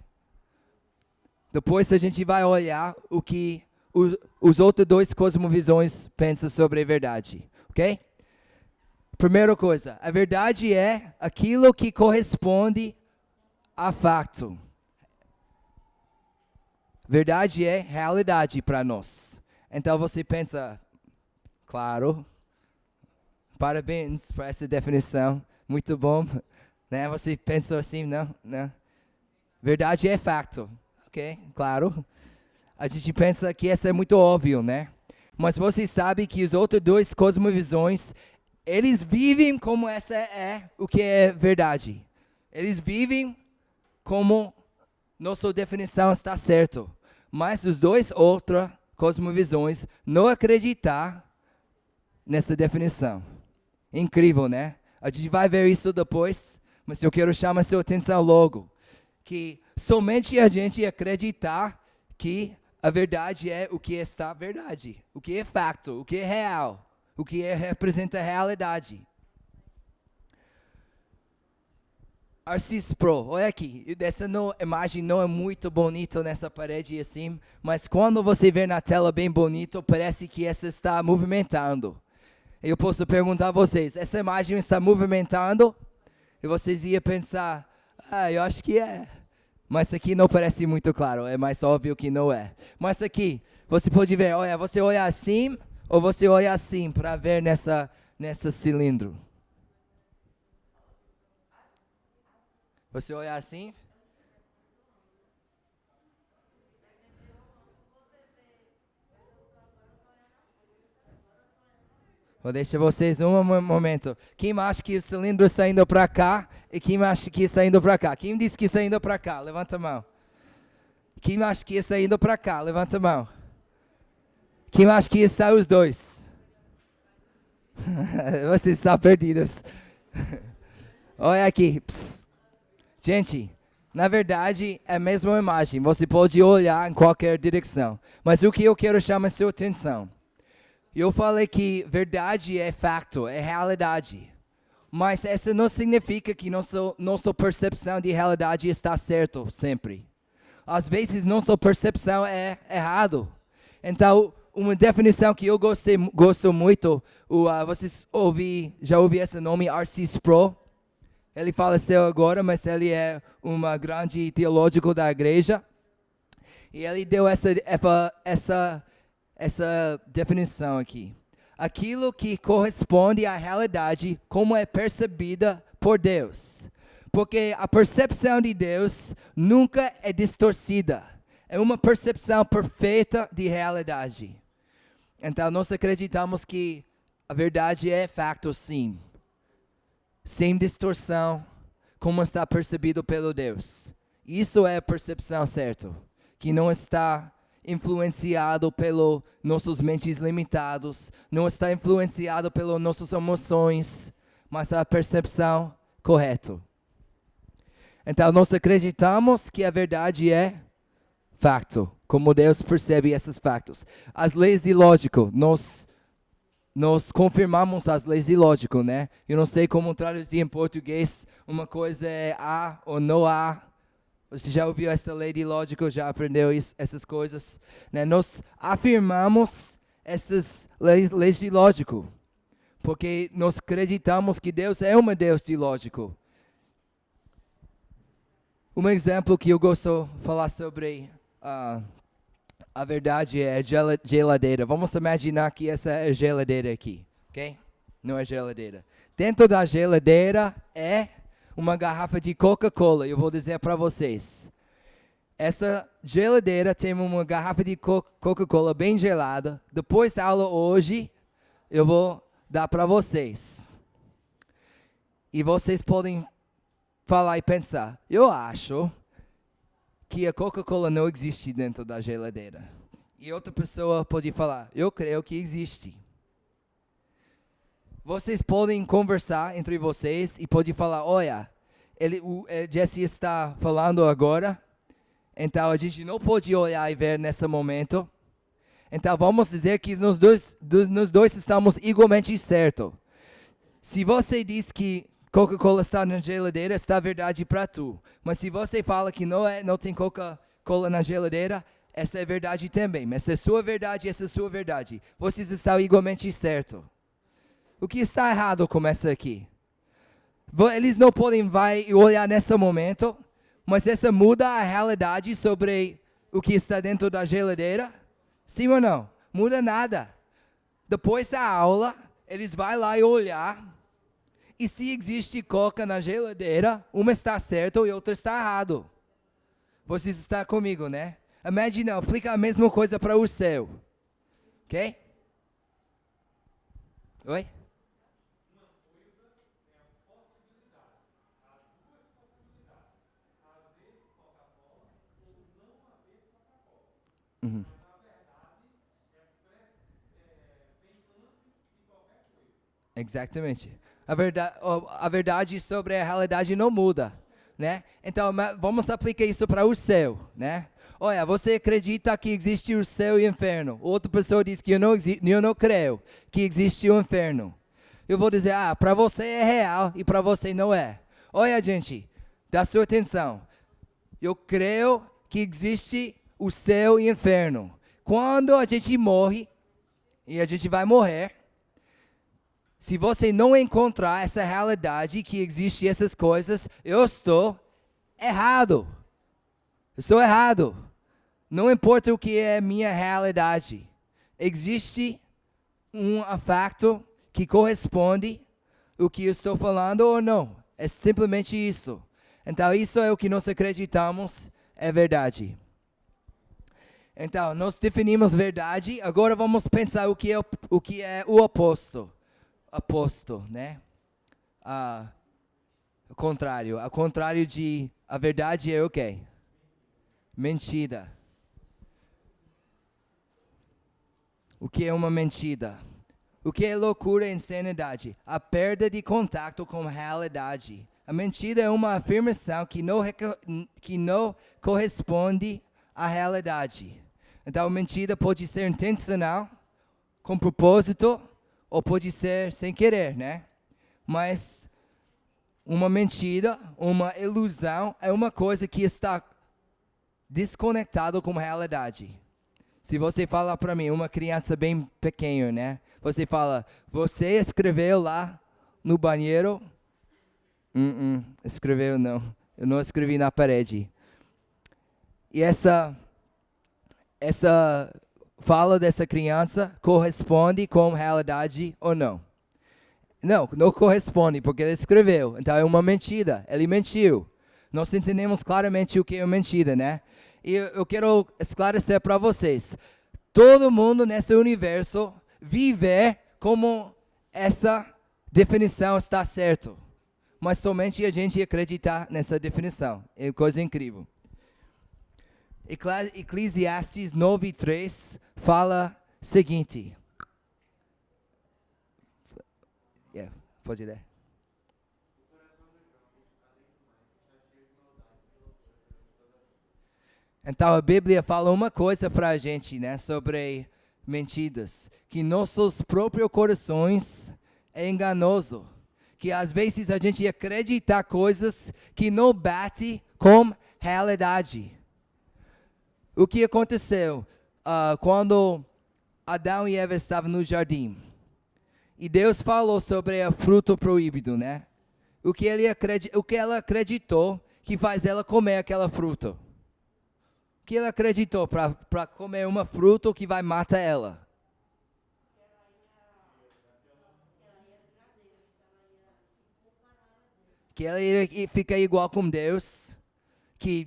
Depois a gente vai olhar o que os outros dois cosmovisões pensam sobre a verdade, ok? Primeira coisa, a verdade é aquilo que corresponde a fato. Verdade é realidade para nós. Então você pensa, Claro. Parabéns por essa definição. Muito bom. Né? Você pensou assim, não? Não. Verdade é facto. Ok, claro. A gente pensa que essa é muito óbvio, né? Mas você sabe que os outros dois cosmovisões, eles vivem como essa é o que é verdade. Eles vivem como nossa definição está certo. Mas os dois outras cosmovisões não acreditam nessa definição. Incrível, né? A gente vai ver isso depois, mas eu quero chamar a sua atenção logo. Que somente a gente acreditar que a verdade é o que está verdade, o que é facto, o que é real, o que representa a realidade. Arcis Pro, olha aqui, essa imagem não é muito bonita nessa parede assim, mas quando você vê na tela bem bonito, parece que essa está movimentando. Eu posso perguntar a vocês, essa imagem está movimentando? E vocês iam pensar, eu acho que é. Mas aqui não parece muito claro, é mais óbvio que não é. Mas aqui, você pode ver, olha, você olha assim ou você olha assim para ver nessa cilindro. Você olha assim? Vou deixar vocês um momento. Quem acha que o cilindro está indo para cá e quem acha que está indo para cá? Quem disse que está indo para cá? Levanta a mão. Quem acha que está indo para cá? Levanta a mão. Quem acha que está os dois? Vocês estão perdidos. Olha aqui. Psst. Gente, na verdade é a mesma imagem. Você pode olhar em qualquer direção. Mas o que eu quero chamar a sua atenção. Eu falei que verdade é facto, é realidade. Mas isso não significa que nossa percepção de realidade está certo sempre. Às vezes nossa percepção é errado. Então, uma definição que eu gosto muito, vocês já ouviram esse nome, Arcis Pro? Ele faleceu agora, mas ele é um grande teólogo da igreja. E ele deu essa definição aqui. Aquilo que corresponde à realidade como é percebida por Deus. Porque a percepção de Deus nunca é distorcida. É uma percepção perfeita de realidade. Então nós acreditamos que a verdade é facto, sim. Sem distorção, como está percebido pelo Deus. Isso é a percepção certa. Que não está influenciado pelos nossos mentes limitados, não está influenciado pelas nossas emoções, mas a percepção correta. Então nós acreditamos que a verdade é facto, como Deus percebe esses factos. As leis de lógica, nós confirmamos as leis de lógica, né? Eu não sei como traduzir em português, uma coisa é há ou não há. Você já ouviu essa lei de lógica, já aprendeu essas coisas? Né? Nós afirmamos essas leis de lógica, porque nós acreditamos que Deus é um Deus de lógico. Um exemplo que eu gosto de falar sobre a verdade é a geladeira. Vamos imaginar que essa é a geladeira aqui, ok? Não é geladeira. Dentro da geladeira é uma garrafa de Coca-Cola. Eu vou dizer para vocês. Essa geladeira tem uma garrafa de Coca-Cola bem gelada. Depois da aula hoje, eu vou dar para vocês. E vocês podem falar e pensar. Eu acho que a Coca-Cola não existe dentro da geladeira. E outra pessoa pode falar. Eu creio que existe. Vocês podem conversar entre vocês e podem falar, olha, o Jesse está falando agora, então a gente não pode olhar e ver nesse momento. Então vamos dizer que nós dois estamos igualmente certos. Se você diz que Coca-Cola está na geladeira, está verdade para tu. Mas se você fala que não tem Coca-Cola na geladeira, essa é verdade também. Mas essa é sua verdade, essa é sua verdade. Vocês estão igualmente certos. O que está errado com essa aqui? Eles não podem olhar nesse momento, mas essa muda a realidade sobre o que está dentro da geladeira? Sim ou não? Muda nada. depois da aula, eles vão lá e olhar. E se existe coca na geladeira, uma está certa e outra está errado. Vocês estão comigo, né? Imagina, aplica a mesma coisa para o céu. Ok? Oi? Uhum. Exatamente. A verdade sobre a realidade não muda, né? Então, vamos aplicar isso para o céu, né? Olha, você acredita que existe o céu e o inferno. Outra pessoa diz que eu não creio que existe o inferno. Eu vou dizer, para você é real e para você não é. Olha, gente, dá sua atenção. Eu creio que existe o céu e o inferno. Quando a gente morre, e a gente vai morrer, se você não encontrar essa realidade que existe essas coisas, eu estou errado. Eu estou errado. Não importa o que é minha realidade. Existe um facto que corresponde ao que eu estou falando ou não. É simplesmente isso. Então, isso é o que nós acreditamos é verdade. Então, nós definimos verdade. Agora vamos pensar o que é o oposto. Oposto, né? O contrário. Ao contrário de a verdade é o quê? Mentira. O que é uma mentira? O que é loucura e insanidade? A perda de contato com a realidade. A mentira é uma afirmação que não corresponde à realidade. Então, a mentira pode ser intencional, com propósito, ou pode ser sem querer, né? Mas uma mentira, uma ilusão, é uma coisa que está desconectada com a realidade. Se você falar para mim, uma criança bem pequena, né? Você fala, você escreveu lá no banheiro? Escreveu não. Eu não escrevi na parede. E essa fala dessa criança corresponde com a realidade ou não? Não corresponde, porque ele escreveu. Então é uma mentira. Ele mentiu. Nós entendemos claramente o que é mentira, né? E eu quero esclarecer para vocês. Todo mundo nesse universo vive como essa definição está certo. Mas somente a gente acredita nessa definição. É coisa incrível. Eclesiastes 9:3 fala o seguinte. Pode ler. Então a Bíblia fala uma coisa para a gente, né, sobre mentiras, que nossos próprios corações é enganoso, que às vezes a gente acredita coisas que não bate com realidade. O que aconteceu quando Adão e Eva estavam no jardim? E Deus falou sobre o fruto proibido, né? O que ela acreditou que faz ela comer aquela fruta? O que ela acreditou para comer uma fruta que vai matar ela? Que ela ia ficar igual com Deus, que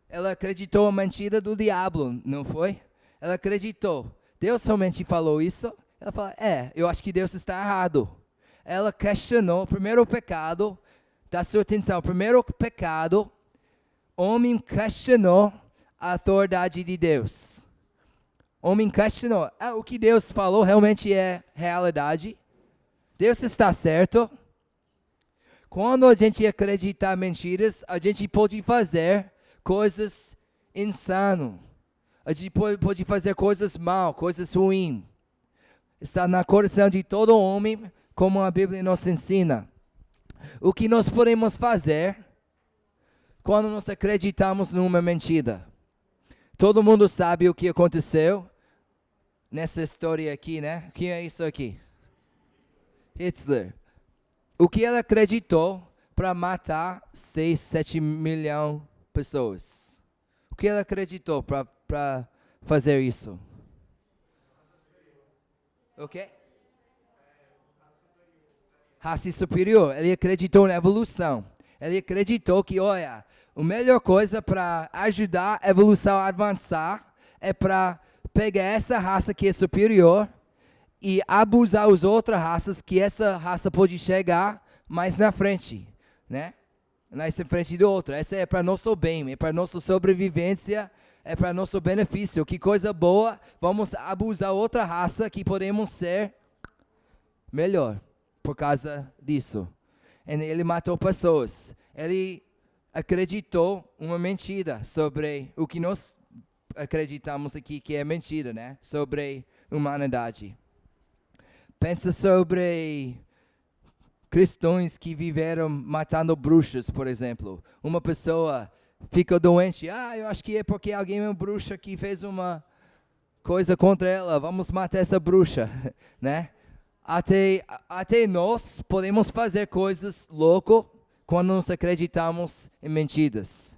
ela acreditou a mentira do diabo, não foi? Ela acreditou. Deus somente falou isso. Ela falou, eu acho que Deus está errado. Ela questionou o primeiro pecado, dá sua atenção, o primeiro pecado, homem questionou a autoridade de Deus. Homem questionou, o que Deus falou realmente é realidade? Deus está certo? Quando a gente acredita em mentiras, a gente pode fazer coisas insanas. A gente pode fazer coisas mal, coisas ruins. Está na coração de todo homem, como a Bíblia nos ensina. O que nós podemos fazer quando nós acreditamos numa mentira? Todo mundo sabe o que aconteceu nessa história aqui, né? O que é isso aqui? Hitler. O que ele acreditou para matar 6, 7 milhões de pessoas? O que ele acreditou para fazer isso? O quê? Raça superior. Ele acreditou na evolução. Ele acreditou que, olha, a melhor coisa para ajudar a evolução a avançar é para pegar essa raça que é superior e abusar as outras raças que essa raça pode chegar mais na frente, né? Mais em frente do outro. Essa é para nosso bem, é para nossa sobrevivência, é para nosso benefício. Que coisa boa, vamos abusar outra raça que podemos ser melhor por causa disso. E ele matou pessoas. Ele acreditou uma mentira sobre o que nós acreditamos aqui que é mentira, né? Sobre humanidade. Pensa sobre cristãos que viveram matando bruxas, por exemplo. Uma pessoa fica doente. Eu acho que é porque alguém é uma bruxa que fez uma coisa contra ela. Vamos matar essa bruxa, né? Até nós podemos fazer coisas loucas quando nós acreditamos em mentiras.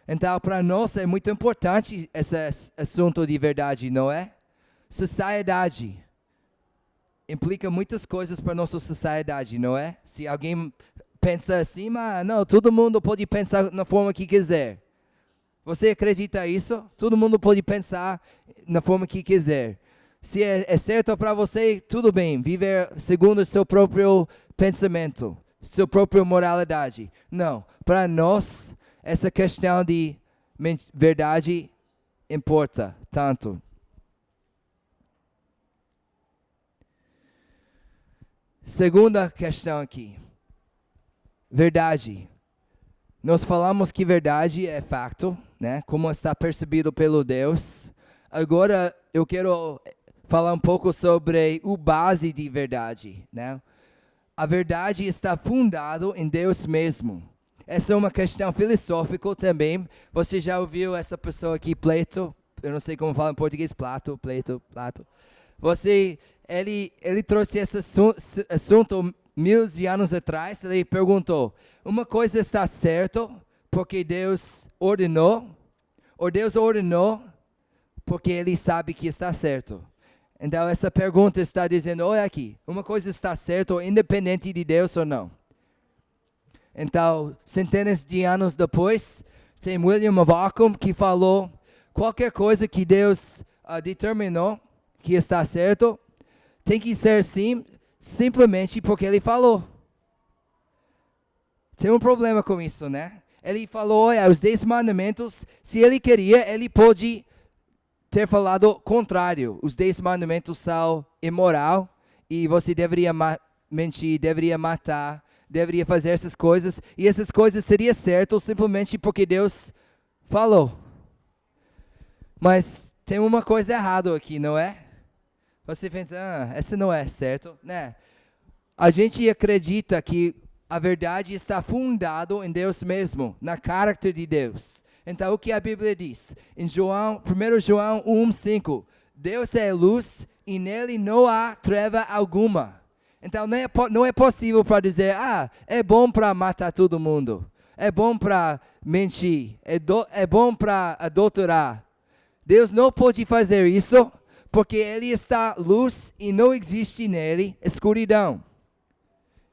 Então, para nós é muito importante esse assunto de verdade, não é? Sociedade implica muitas coisas para nossa sociedade, não é? Se alguém pensa assim, mas não, todo mundo pode pensar na forma que quiser. Você acredita nisso? Todo mundo pode pensar na forma que quiser. Se é certo para você, tudo bem, viver segundo o seu próprio pensamento, sua própria moralidade. Não, para nós, essa questão de verdade importa tanto. Segunda questão aqui. Verdade. Nós falamos que verdade é facto, né? Como está percebido pelo Deus. Agora eu quero falar um pouco sobre o base de verdade, né? A verdade está fundada em Deus mesmo. Essa é uma questão filosófica também. Você já ouviu essa pessoa aqui, Plato? Eu não sei como fala em português, Plato. Ele trouxe esse assunto 1000 anos atrás. Ele perguntou, uma coisa está certa porque Deus ordenou? Ou Deus ordenou porque Ele sabe que está certo? Então essa pergunta está dizendo, olha aqui, uma coisa está certa independente de Deus ou não? Então, centenas de anos depois, tem William of Ockham que falou, qualquer coisa que Deus determinou que está certo, tem que ser sim, simplesmente porque Ele falou. Tem um problema com isso, né? Ele falou, olha, os 10 mandamentos, se Ele queria, Ele pode ter falado o contrário. Os 10 mandamentos são imoral e você deveria mentir, deveria matar, deveria fazer essas coisas. E essas coisas seriam certas simplesmente porque Deus falou. Mas tem uma coisa errada aqui, não é? Você pensa, essa não é certo, né? A gente acredita que a verdade está fundada em Deus mesmo, na caráter de Deus. Então, o que a Bíblia diz? Em 1 João 1:5, Deus é luz e nele não há treva alguma. Então, não é possível para dizer, é bom para matar todo mundo, é bom para mentir, é bom para adulterar. Deus não pode fazer isso, porque Ele está luz e não existe nele escuridão.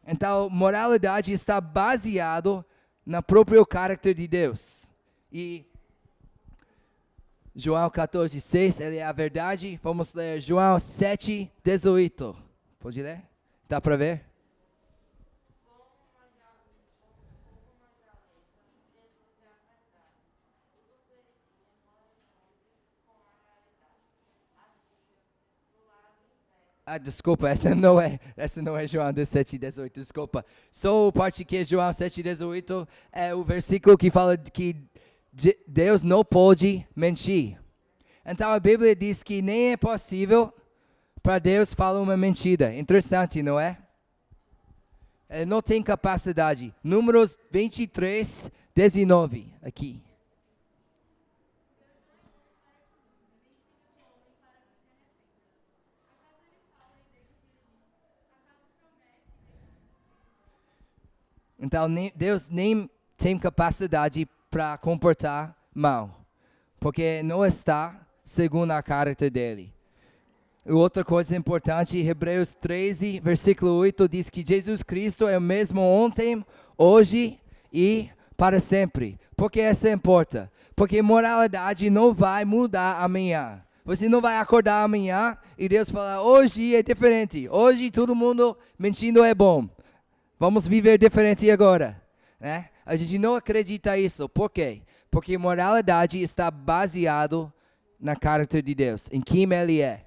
Então, moralidade está baseado no próprio caráter de Deus. E João 14:6, ele é a verdade. Vamos ler João 7:18. Pode ler? Dá para ver? Desculpa, essa não é João 7:18, desculpa. Só a parte que é João 7:18 é o versículo que fala que Deus não pode mentir. Então a Bíblia diz que nem é possível para Deus falar uma mentira. Interessante, não é? Ele não tem capacidade. Números 23:19, aqui. Então Deus nem tem capacidade para comportar mal, porque não está segundo a caráter dele. Outra coisa importante, Hebreus 13, versículo 8, diz que Jesus Cristo é o mesmo ontem, hoje e para sempre. Por que isso importa? Porque moralidade não vai mudar amanhã. Você não vai acordar amanhã e Deus falar, hoje é diferente. Hoje todo mundo mentindo é bom. Vamos viver diferente agora. Né? A gente não acredita nisso. Por quê? Porque moralidade está baseado na caráter de Deus, em quem Ele é.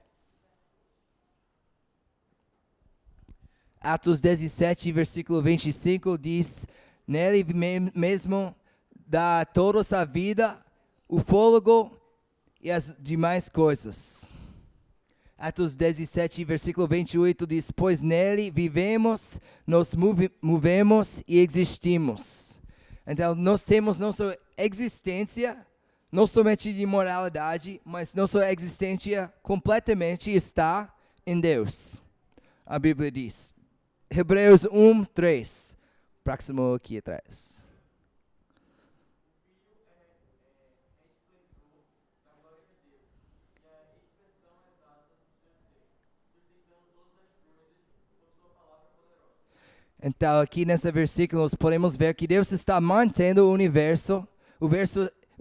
Atos 17, versículo 25 diz, nele mesmo dá toda a vida, o fôlego e as demais coisas. Atos 17, versículo 28 diz, pois nele vivemos, nos movemos e existimos. Então, nós temos nossa existência, não somente de moralidade, mas nossa existência completamente está em Deus. A Bíblia diz. Hebreus 1, 3. Próximo aqui atrás. Então, aqui nesse versículo, nós podemos ver que Deus está mantendo o universo. O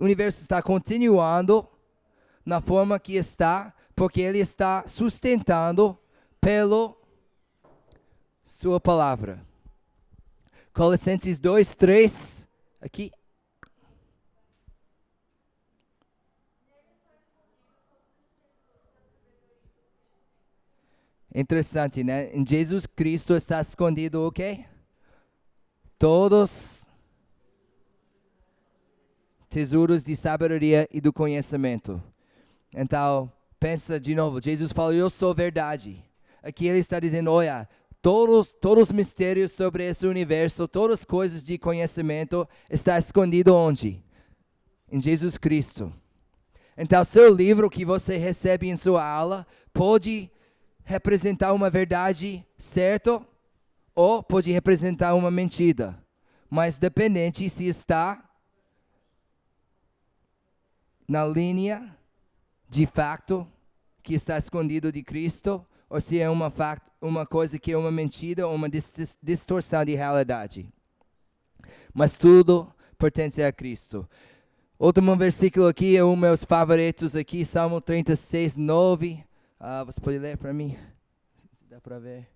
universo está continuando na forma que está, porque Ele está sustentando pelo sua palavra. Colossenses 2, 3, aqui. Interessante, né? Em Jesus Cristo está escondido o quê? Todos tesouros de sabedoria e do conhecimento. Então, pensa de novo. Jesus falou, eu sou verdade. Aqui ele está dizendo, olha, todos os mistérios sobre esse universo, todas as coisas de conhecimento está escondido onde? Em Jesus Cristo. Então, seu livro que você recebe em sua aula pode representar uma verdade certa ou pode representar uma mentira. Mas dependente se está na linha de facto que está escondido de Cristo ou se é uma coisa que é uma mentira ou uma distorção de realidade. Mas tudo pertence a Cristo. Último versículo aqui é um dos meus favoritos aqui, Salmo 36, 9. Você pode ler para mim? Se dá para ver.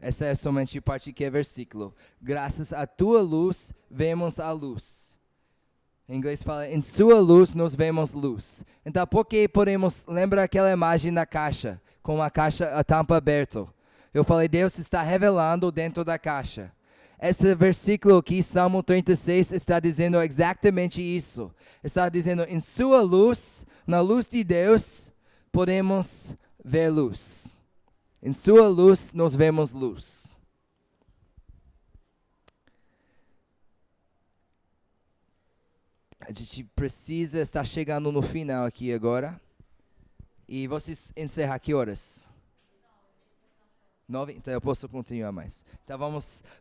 Essa é somente a parte que é versículo. Graças à tua luz, vemos a luz. Em inglês fala, em sua luz nós vemos luz. Então, por que podemos lembrar aquela imagem da caixa, com a tampa aberta? Eu falei, Deus está revelando dentro da caixa. Esse versículo aqui, Salmo 36, está dizendo exatamente isso. Está dizendo, em sua luz, na luz de Deus, podemos ver luz. Em sua luz, nós vemos luz. A gente precisa estar chegando no final aqui agora. E vocês encerram que horas? 9? Então eu posso continuar mais. Então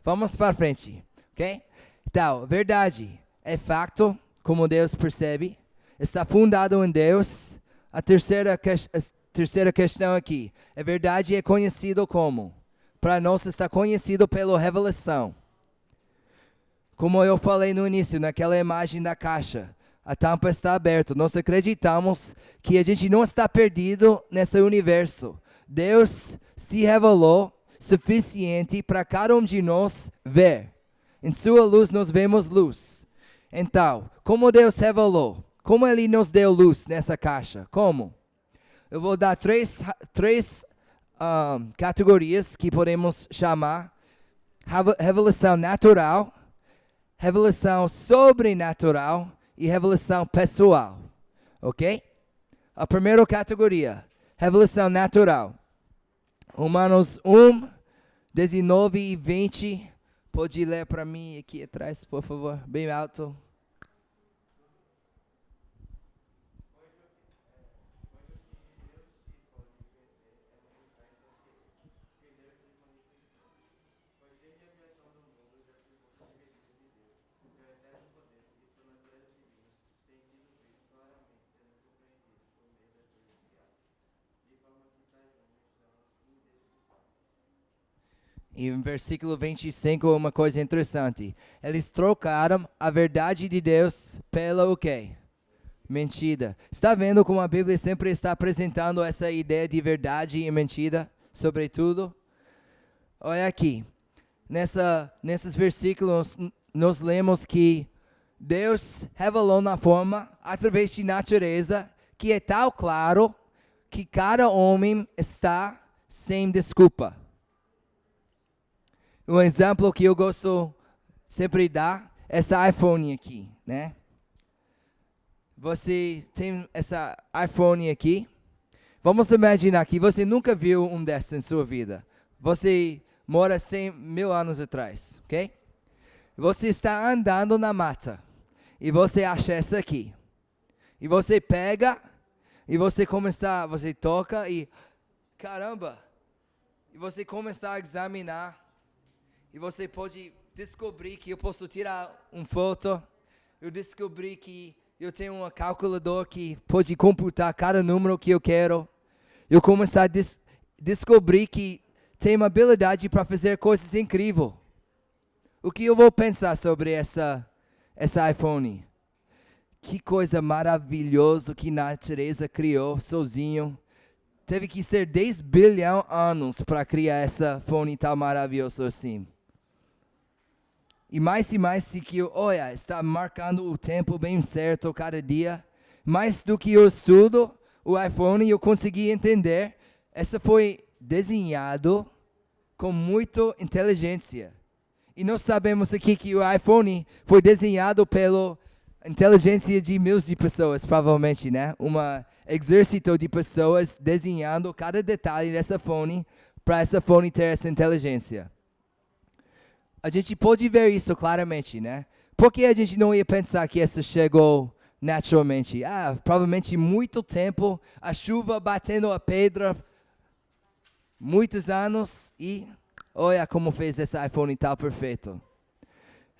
vamos para frente, ok? Então, verdade é facto, como Deus percebe. Está fundado em Deus. A terceira questão aqui. A verdade é conhecido como? Para nós está conhecido pela revelação. Como eu falei no início, naquela imagem da caixa, a tampa está aberta. Nós acreditamos que a gente não está perdido nesse universo. Deus se revelou suficiente para cada um de nós ver. Em sua luz nós vemos luz. Então, como Deus revelou? Como Ele nos deu luz nessa caixa? Como? Eu vou dar três categorias que podemos chamar. Revelação natural, revelação sobrenatural e revelação pessoal. Ok? A primeira categoria, revelação natural. Romanos 1, 19 e 20. Pode ler para mim aqui atrás, por favor, bem alto. E em versículo 25, uma coisa interessante. Eles trocaram a verdade de Deus pela o quê? Mentira. Está vendo como a Bíblia sempre está apresentando essa ideia de verdade e mentira, sobretudo? Olha aqui. Nesses versículos, nós lemos que Deus revelou na forma, através de natureza, que é tão claro que cada homem está sem desculpa. Um exemplo que eu gosto sempre de dar é esse iPhone aqui, né? Você tem esse iPhone aqui. Vamos imaginar que você nunca viu um desses em sua vida. Você mora 100.000 anos atrás, ok? Você está andando na mata e você acha essa aqui. E você pega e você toca e caramba! E você começa a examinar e você pode descobrir que eu posso tirar uma foto. Eu descobri que eu tenho um calculador que pode computar cada número que eu quero. Eu comecei a descobrir que tem uma habilidade para fazer coisas incríveis. O que eu vou pensar sobre essa iPhone? Que coisa maravilhosa que a natureza criou sozinho. Teve que ser 10 bilhões de anos para criar essa iPhone tão maravilhoso assim. E mais que olha, está marcando o tempo bem certo cada dia. Mais do que eu estudo o iPhone, eu consegui entender. Essa foi desenhado com muita inteligência. E nós sabemos aqui que o iPhone foi desenhado pela inteligência de milhares de pessoas, provavelmente, né? Exército de pessoas desenhando cada detalhe dessa iPhone para essa iPhone ter essa inteligência. A gente pode ver isso claramente, né? Por que a gente não ia pensar que essa chegou naturalmente? Provavelmente muito tempo, a chuva batendo a pedra, muitos anos e olha como fez esse iPhone tão perfeito.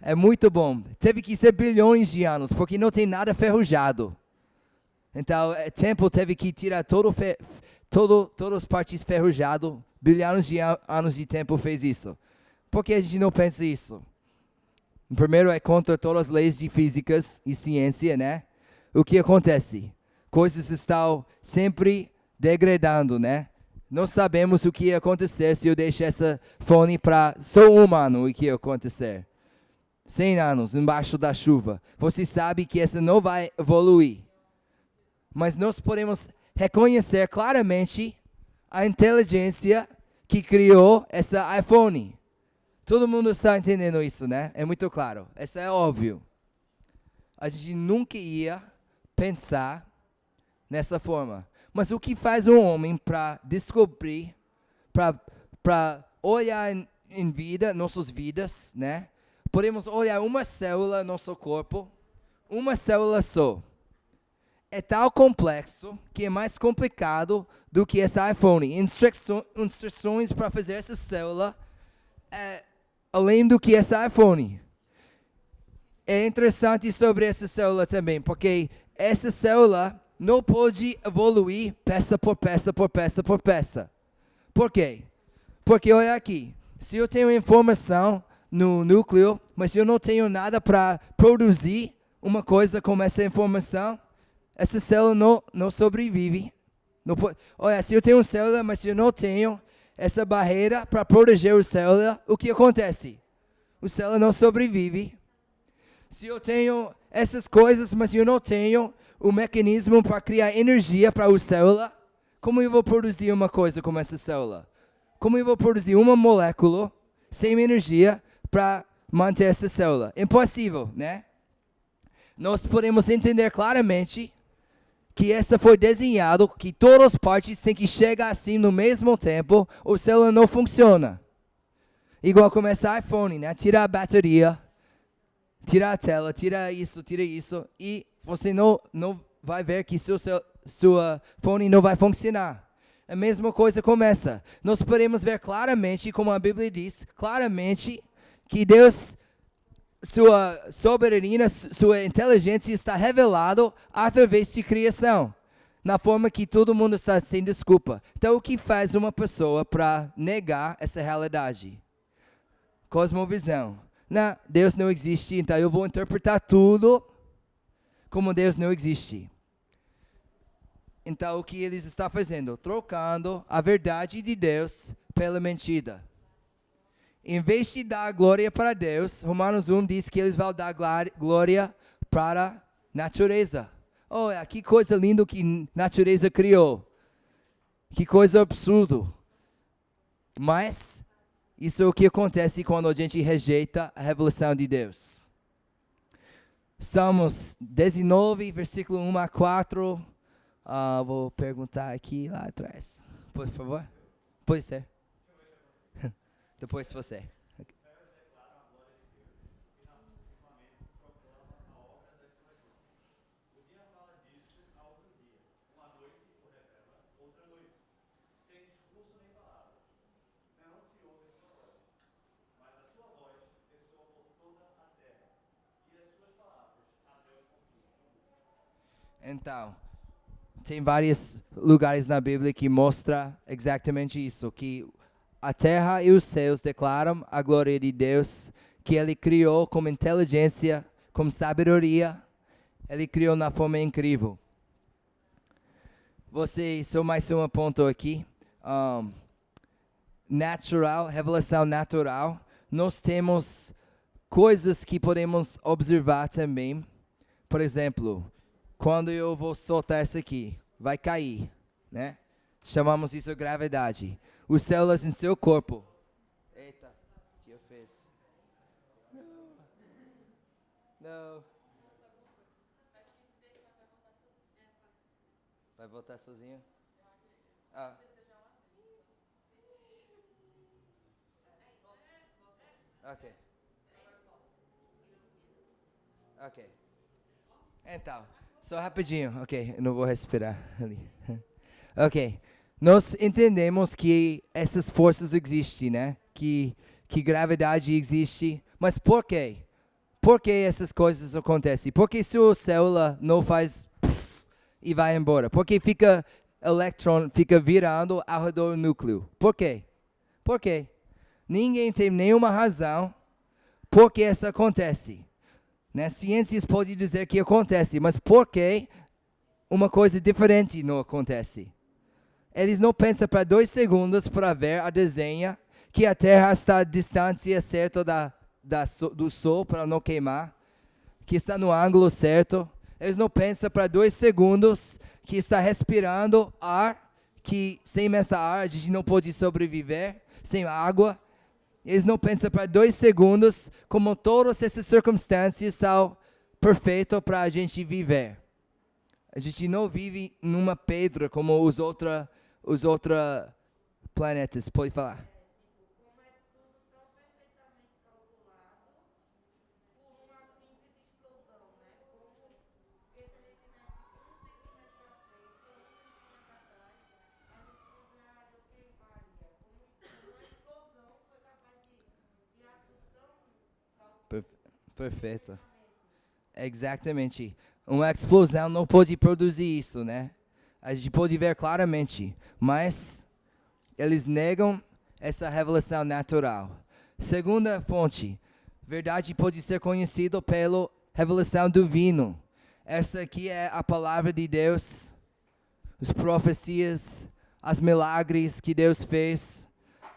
É muito bom. Teve que ser bilhões de anos, porque não tem nada ferrujado. Então, o tempo teve que tirar todas as partes ferrujadas. Bilhões de anos de tempo fez isso. Por que a gente não pensa isso? Primeiro, é contra todas as leis de físicas e ciência, né? O que acontece? Coisas estão sempre degradando, né? Não sabemos o que ia acontecer se eu deixar essa fone para só um ano. O que ia acontecer? 100 anos embaixo da chuva. Você sabe que essa não vai evoluir. Mas nós podemos reconhecer claramente a inteligência que criou essa iPhone. Todo mundo está entendendo isso, né? É muito claro. Isso é óbvio. A gente nunca ia pensar nessa forma. Mas o que faz um homem para descobrir, para olhar em vida, nossas vidas, né? Podemos olhar uma célula no nosso corpo, uma célula só. É tão complexo que é mais complicado do que esse iPhone. Instruções para fazer essa célula além do que esse iPhone. É interessante sobre essa célula também, porque essa célula não pode evoluir peça por peça por peça por peça. Por quê? Porque olha aqui, se eu tenho informação no núcleo, mas eu não tenho nada para produzir uma coisa como essa informação, essa célula não sobrevive. Olha, se eu tenho uma célula, mas eu não tenho essa barreira para proteger a célula, o que acontece? A célula não sobrevive. Se eu tenho essas coisas, mas eu não tenho o mecanismo para criar energia para a célula, como eu vou produzir uma coisa como essa célula? Como eu vou produzir uma molécula sem energia para manter essa célula? Impossível, né? Nós podemos entender claramente que essa foi desenhado, que todas as partes têm que chegar assim no mesmo tempo, ou a célula não funciona. Igual como esse iPhone, né? Tira a bateria, tira a tela, tira isso, e você não vai ver que sua fone não vai funcionar. A mesma coisa começa. Nós podemos ver claramente, como a Bíblia diz, claramente que Deus, sua soberania, sua inteligência está revelado através de criação, na forma que todo mundo está sem desculpa. Então, o que faz uma pessoa para negar essa realidade? Cosmovisão. Não, Deus não existe, então eu vou interpretar tudo como Deus não existe. Então, o que eles estão fazendo? Trocando a verdade de Deus pela mentira. Em vez de dar glória para Deus, Romanos 1 diz que eles vão dar glória para a natureza. Olha, que coisa linda que a natureza criou. Que coisa absurda. Mas, isso é o que acontece quando a gente rejeita a revelação de Deus. Salmos 19, versículo 1 a 4. Vou perguntar aqui lá atrás. Por favor. Pode ser. Depois você. Então, tem vários lugares na Bíblia que mostra exatamente isso, que a terra e os céus declaram a glória de Deus, que Ele criou com inteligência, com sabedoria, Ele criou na forma incrível. Só mais um ponto aqui. Natural, revelação natural. Nós temos coisas que podemos observar também. Por exemplo, quando eu vou soltar isso aqui, vai cair, né? Chamamos isso de gravidade. Os células em seu corpo. Eita, o que eu fiz? Não. Vai voltar sozinho? Ok. Ok. Então, só rapidinho. Ok, eu não vou respirar ali. Ok. Nós entendemos que essas forças existem, né? Que gravidade existe. Mas por quê? Por que essas coisas acontecem? Porque sua célula não faz e vai embora. Porque elétron fica virando ao redor do núcleo. Por quê? Por quê? Ninguém tem nenhuma razão por que isso acontece. Né? Ciências podem dizer que acontece, mas por que uma coisa diferente não acontece? Eles não pensam para 2 segundos para ver a desenha que a Terra está à distância certa do Sol para não queimar, que está no ângulo certo. Eles não pensam para 2 segundos que está respirando ar, que sem essa ar a gente não pode sobreviver, sem água. Eles não pensam para 2 segundos como todas essas circunstâncias são perfeitas para a gente viver. A gente não vive numa pedra como os outros planetas. Pode falar. Como é tudo tão perfeitamente calculado por uma simples explosão, né? Porque se ele tivesse 1 centímetro à frente ou 1 centímetro atrás, a gente não ganharia o queimaria. Como uma explosão foi capaz de criar tudo tão calculado. Perfeito. Exatamente. Uma explosão não pode produzir isso, né? A gente pode ver claramente, mas eles negam essa revelação natural. Segunda fonte, verdade pode ser conhecida pela revelação divina. Essa aqui é a palavra de Deus, as profecias, os milagres que Deus fez.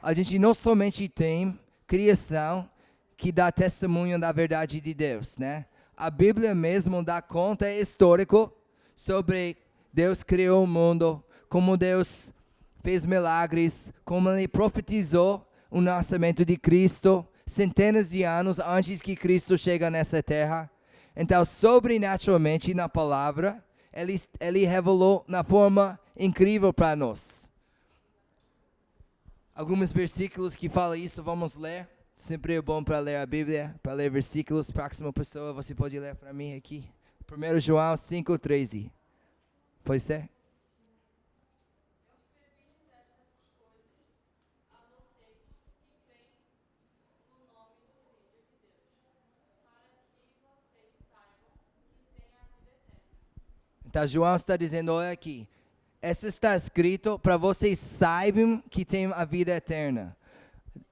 A gente não somente tem criação que dá testemunho da verdade de Deus, né? A Bíblia mesmo dá conta histórico sobre Deus criou o mundo, como Deus fez milagres, como Ele profetizou o nascimento de Cristo centenas de anos antes que Cristo chegue nessa terra. Então, sobrenaturalmente, na palavra, Ele revelou na forma incrível para nós. Alguns versículos que falam isso, vamos ler. Sempre é bom para ler a Bíblia, para ler versículos. Próxima pessoa, você pode ler para mim aqui. 1 João 5:13. Pode ser? Então, João está dizendo, olha aqui. Isso está escrito para vocês saibam que tem a vida eterna.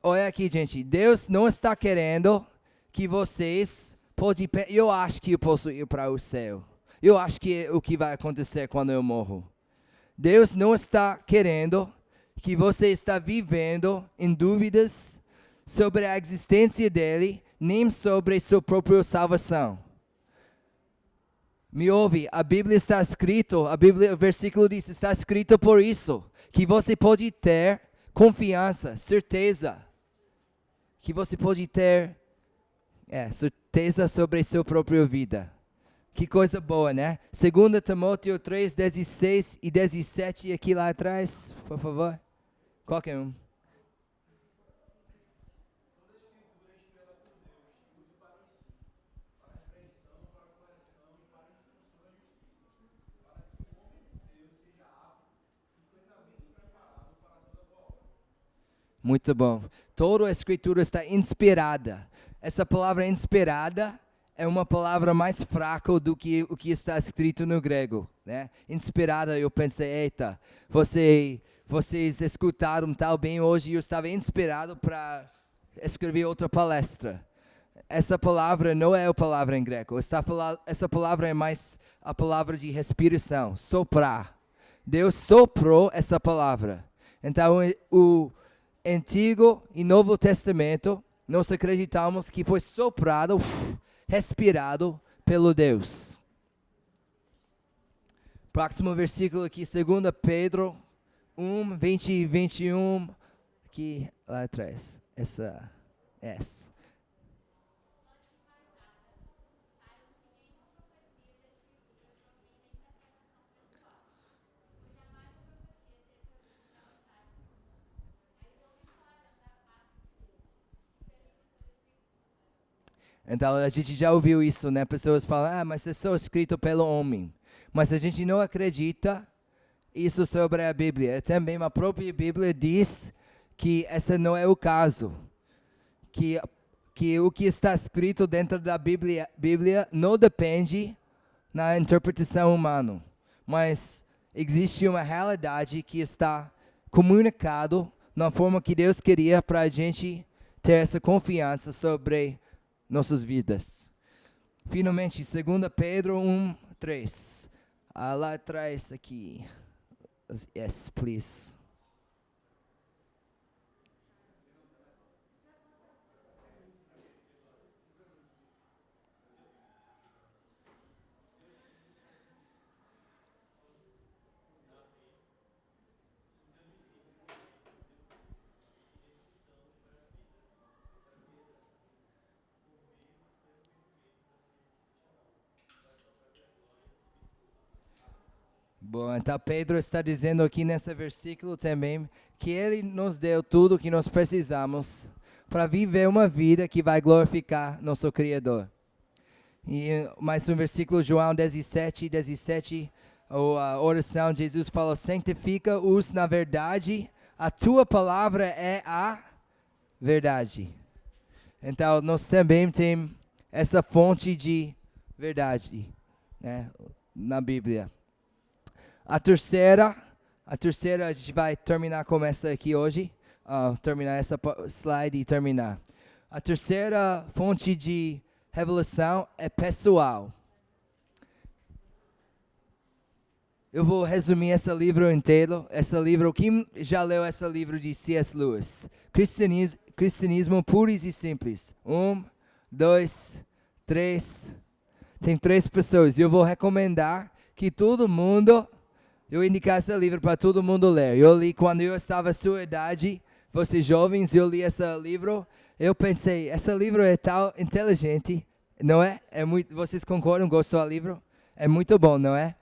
olha aqui, gente. Deus não está querendo que vocês podem... Eu acho que eu posso ir para o céu. Eu acho que é o que vai acontecer quando eu morro. Deus não está querendo que você está vivendo em dúvidas sobre a existência dele, nem sobre sua própria salvação. Me ouve, a Bíblia está escrito, o versículo diz, está escrito por isso, que você pode ter confiança, certeza, que você pode ter certeza sobre a sua própria vida. Que coisa boa, né? 2 Timóteo 3, 16 e 17, aqui lá atrás, por favor. Qualquer um. Muito bom. Toda a escritura está inspirada. Essa palavra inspirada é uma palavra mais fraca do que o que está escrito no grego, né? Inspirada, eu pensei, eita, vocês escutaram tão bem hoje, eu estava inspirado para escrever outra palestra. Essa palavra não é a palavra em grego. Essa palavra é mais a palavra de respiração, soprar. Deus soprou essa palavra. Então, o Antigo e Novo Testamento, nós acreditamos que foi soprado, respirado pelo Deus. Próximo versículo aqui, 2 Pedro 1, 20 e 21, aqui lá atrás, essa. Então a gente já ouviu isso, né? Pessoas falam, mas é só escrito pelo homem. Mas a gente não acredita isso sobre a Bíblia. Também a própria Bíblia diz que esse não é o caso. Que o que está escrito dentro da Bíblia não depende na interpretação humana. Mas existe uma realidade que está comunicado na forma que Deus queria para a gente ter essa confiança sobre nossas vidas. Finalmente, 2 Pedro 1, 3. Lá atrás aqui. Yes, please. Bom, então Pedro está dizendo aqui nesse versículo também que ele nos deu tudo o que nós precisamos para viver uma vida que vai glorificar nosso Criador. E mais um versículo, João 17, a oração de Jesus falou, santifica-os na verdade, a tua palavra é a verdade. Então, nós também temos essa fonte de verdade, né, na Bíblia. A terceira, a gente vai terminar com essa aqui hoje. Terminar essa slide e terminar. A terceira fonte de revelação é pessoal. Eu vou resumir esse livro inteiro. Quem já leu esse livro de C.S. Lewis? Cristianismo puro e simples. 1, 2, 3. Tem 3 pessoas. Eu vou recomendar que todo mundo... Eu indicar esse livro para todo mundo ler. Eu li quando eu estava à sua idade, vocês jovens, eu li esse livro. Eu pensei, esse livro é tão inteligente, não é? Vocês concordam? Gostou do livro? É muito bom, não é?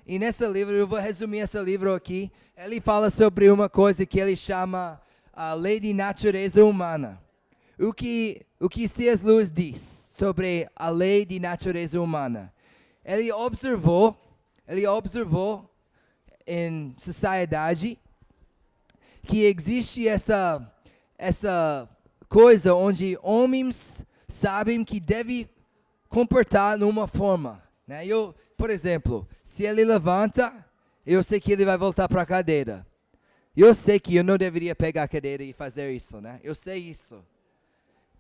E nesse livro, eu vou resumir esse livro aqui. Ele fala sobre uma coisa que ele chama a lei de natureza humana. O que C.S. Lewis diz sobre a lei de natureza humana? Ele observou em sociedade que existe essa coisa onde homens sabem que devem comportar numa forma, né? Por exemplo, se ele levanta, eu sei que ele vai voltar para a cadeira. Eu sei que eu não deveria pegar a cadeira e fazer isso, né? Eu sei isso.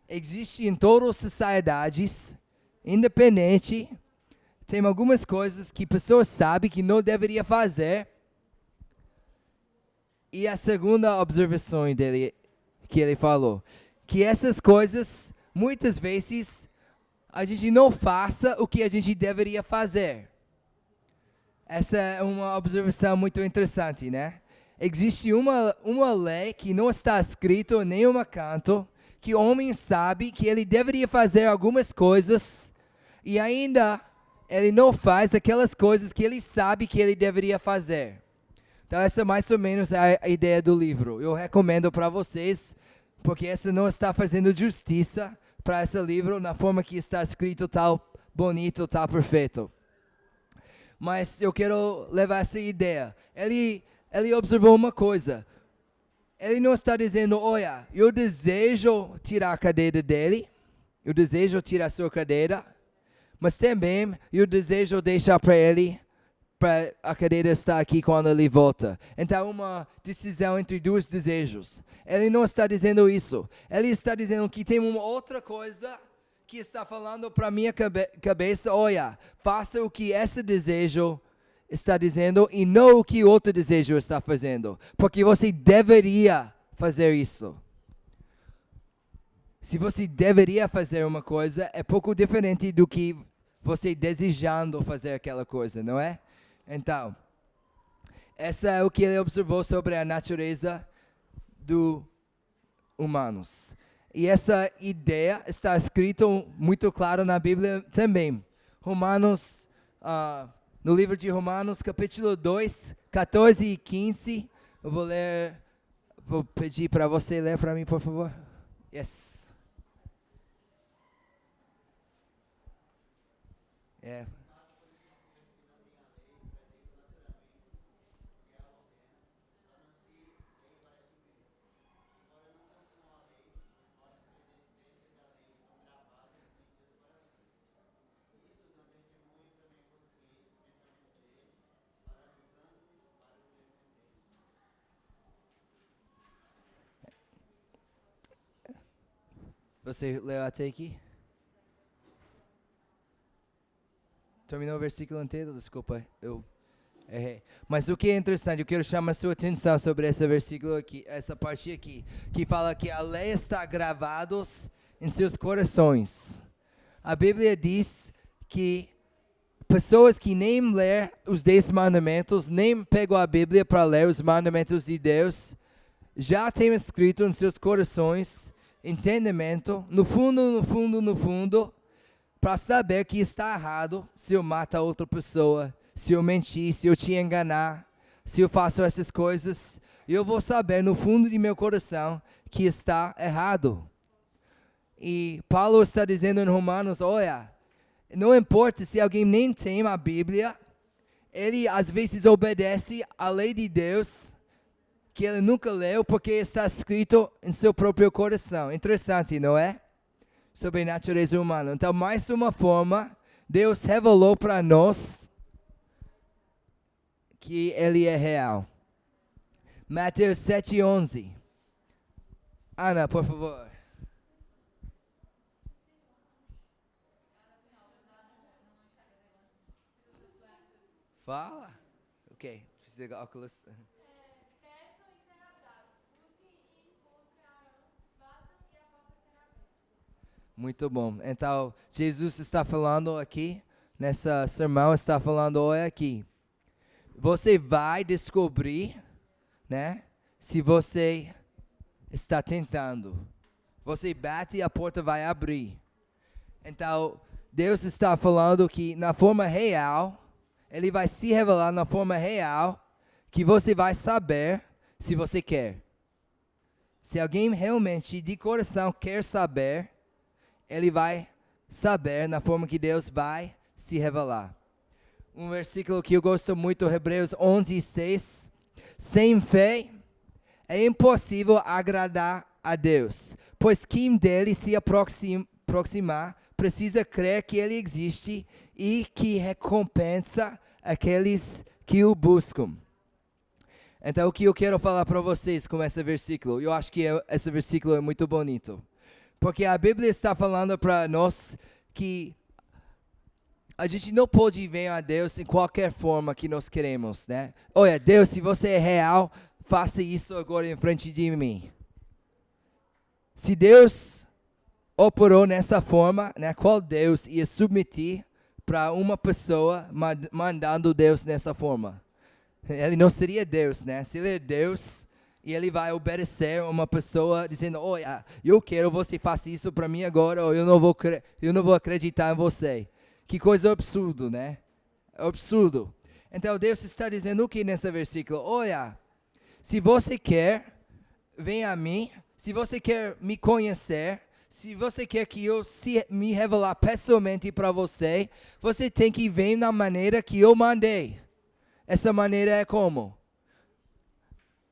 Existe em todas as sociedades, independente, tem algumas coisas que pessoas sabem que não deveria fazer. E a segunda observação dele, que ele falou, que essas coisas, muitas vezes, a gente não faça o que a gente deveria fazer. Essa é uma observação muito interessante, né? Existe uma lei que não está escrito em nenhum canto, que o homem sabe que ele deveria fazer algumas coisas, e ainda ele não faz aquelas coisas que ele sabe que ele deveria fazer. Então essa é mais ou menos a ideia do livro. Eu recomendo para vocês, porque essa não está fazendo justiça para esse livro na forma que está escrito, tal bonito, tal perfeito. Mas eu quero levar essa ideia. Ele observou uma coisa. Ele não está dizendo, olha, eu desejo tirar a cadeira dele, eu desejo tirar a sua cadeira, mas também eu desejo deixar para ele, para a cadeira estar aqui quando ele volta. Então, uma decisão entre dois desejos. Ele não está dizendo isso. Ele está dizendo que tem uma outra coisa que está falando para minha cabeça, olha, faça o que esse desejo está dizendo e não o que outro desejo está fazendo. Porque você deveria fazer isso. Se você deveria fazer uma coisa, é pouco diferente do que você desejando fazer aquela coisa, não é? Então, essa é o que ele observou sobre a natureza dos humanos. E essa ideia está escrita muito claro na Bíblia também. Romanos, no livro de Romanos, capítulo 2, 14 e 15. Eu vou pedir para você ler para mim, por favor. Yes. É. Você leu até aqui? Terminou o versículo inteiro? Desculpa, eu errei. Mas o que é interessante, eu quero chamar a sua atenção sobre esse versículo aqui, essa parte aqui, que fala que a lei está gravada em seus corações. A Bíblia diz que pessoas que nem ler os 10 mandamentos, nem pegam a Bíblia para ler os mandamentos de Deus, já têm escrito em seus corações entendimento, no fundo, para saber que está errado se eu matar outra pessoa, se eu mentir, se eu te enganar, se eu faço essas coisas, eu vou saber no fundo de meu coração que está errado. E Paulo está dizendo em Romanos, olha, não importa se alguém nem tem a Bíblia, ele às vezes obedece à lei de Deus, que ele nunca leu porque está escrito em seu próprio coração. Interessante, não é? Sobre a natureza humana. Então, mais uma forma, Deus revelou para nós que Ele é real. Mateus 7:11. Ana, por favor. Fala. Ok, precisa de óculos. Muito bom. Então, Jesus está falando aqui, nessa sermão, está falando, olha aqui. Você vai descobrir, né, se você está tentando. Você bate e a porta vai abrir. Então, Deus está falando que na forma real, Ele vai se revelar na forma real, que você vai saber se você quer. Se alguém realmente, de coração, quer saber, ele vai saber na forma que Deus vai se revelar. Um versículo que eu gosto muito, Hebreus 11:6. Sem fé é impossível agradar a Deus, pois quem dele se aproximar precisa crer que ele existe e que recompensa aqueles que o buscam. Então, o que eu quero falar para vocês com esse versículo? Eu acho que esse versículo é muito bonito. Porque a Bíblia está falando para nós que a gente não pode ver a Deus em qualquer forma que nós queremos, né? Olha, Deus, se você é real, faça isso agora em frente de mim. Se Deus operou nessa forma, né, qual Deus ia submeter para uma pessoa mandando Deus nessa forma? Ele não seria Deus, né? Se ele é Deus e ele vai obedecer uma pessoa dizendo, olha, eu quero você faça isso para mim agora, ou eu não vou acreditar em você. Que coisa absurda, né? Absurdo. Então Deus está dizendo o que nesse versículo? Olha, se você quer, vem a mim. Se você quer me conhecer, se você quer que eu me revelar pessoalmente para você, você tem que vir na maneira que eu mandei. Essa maneira é como?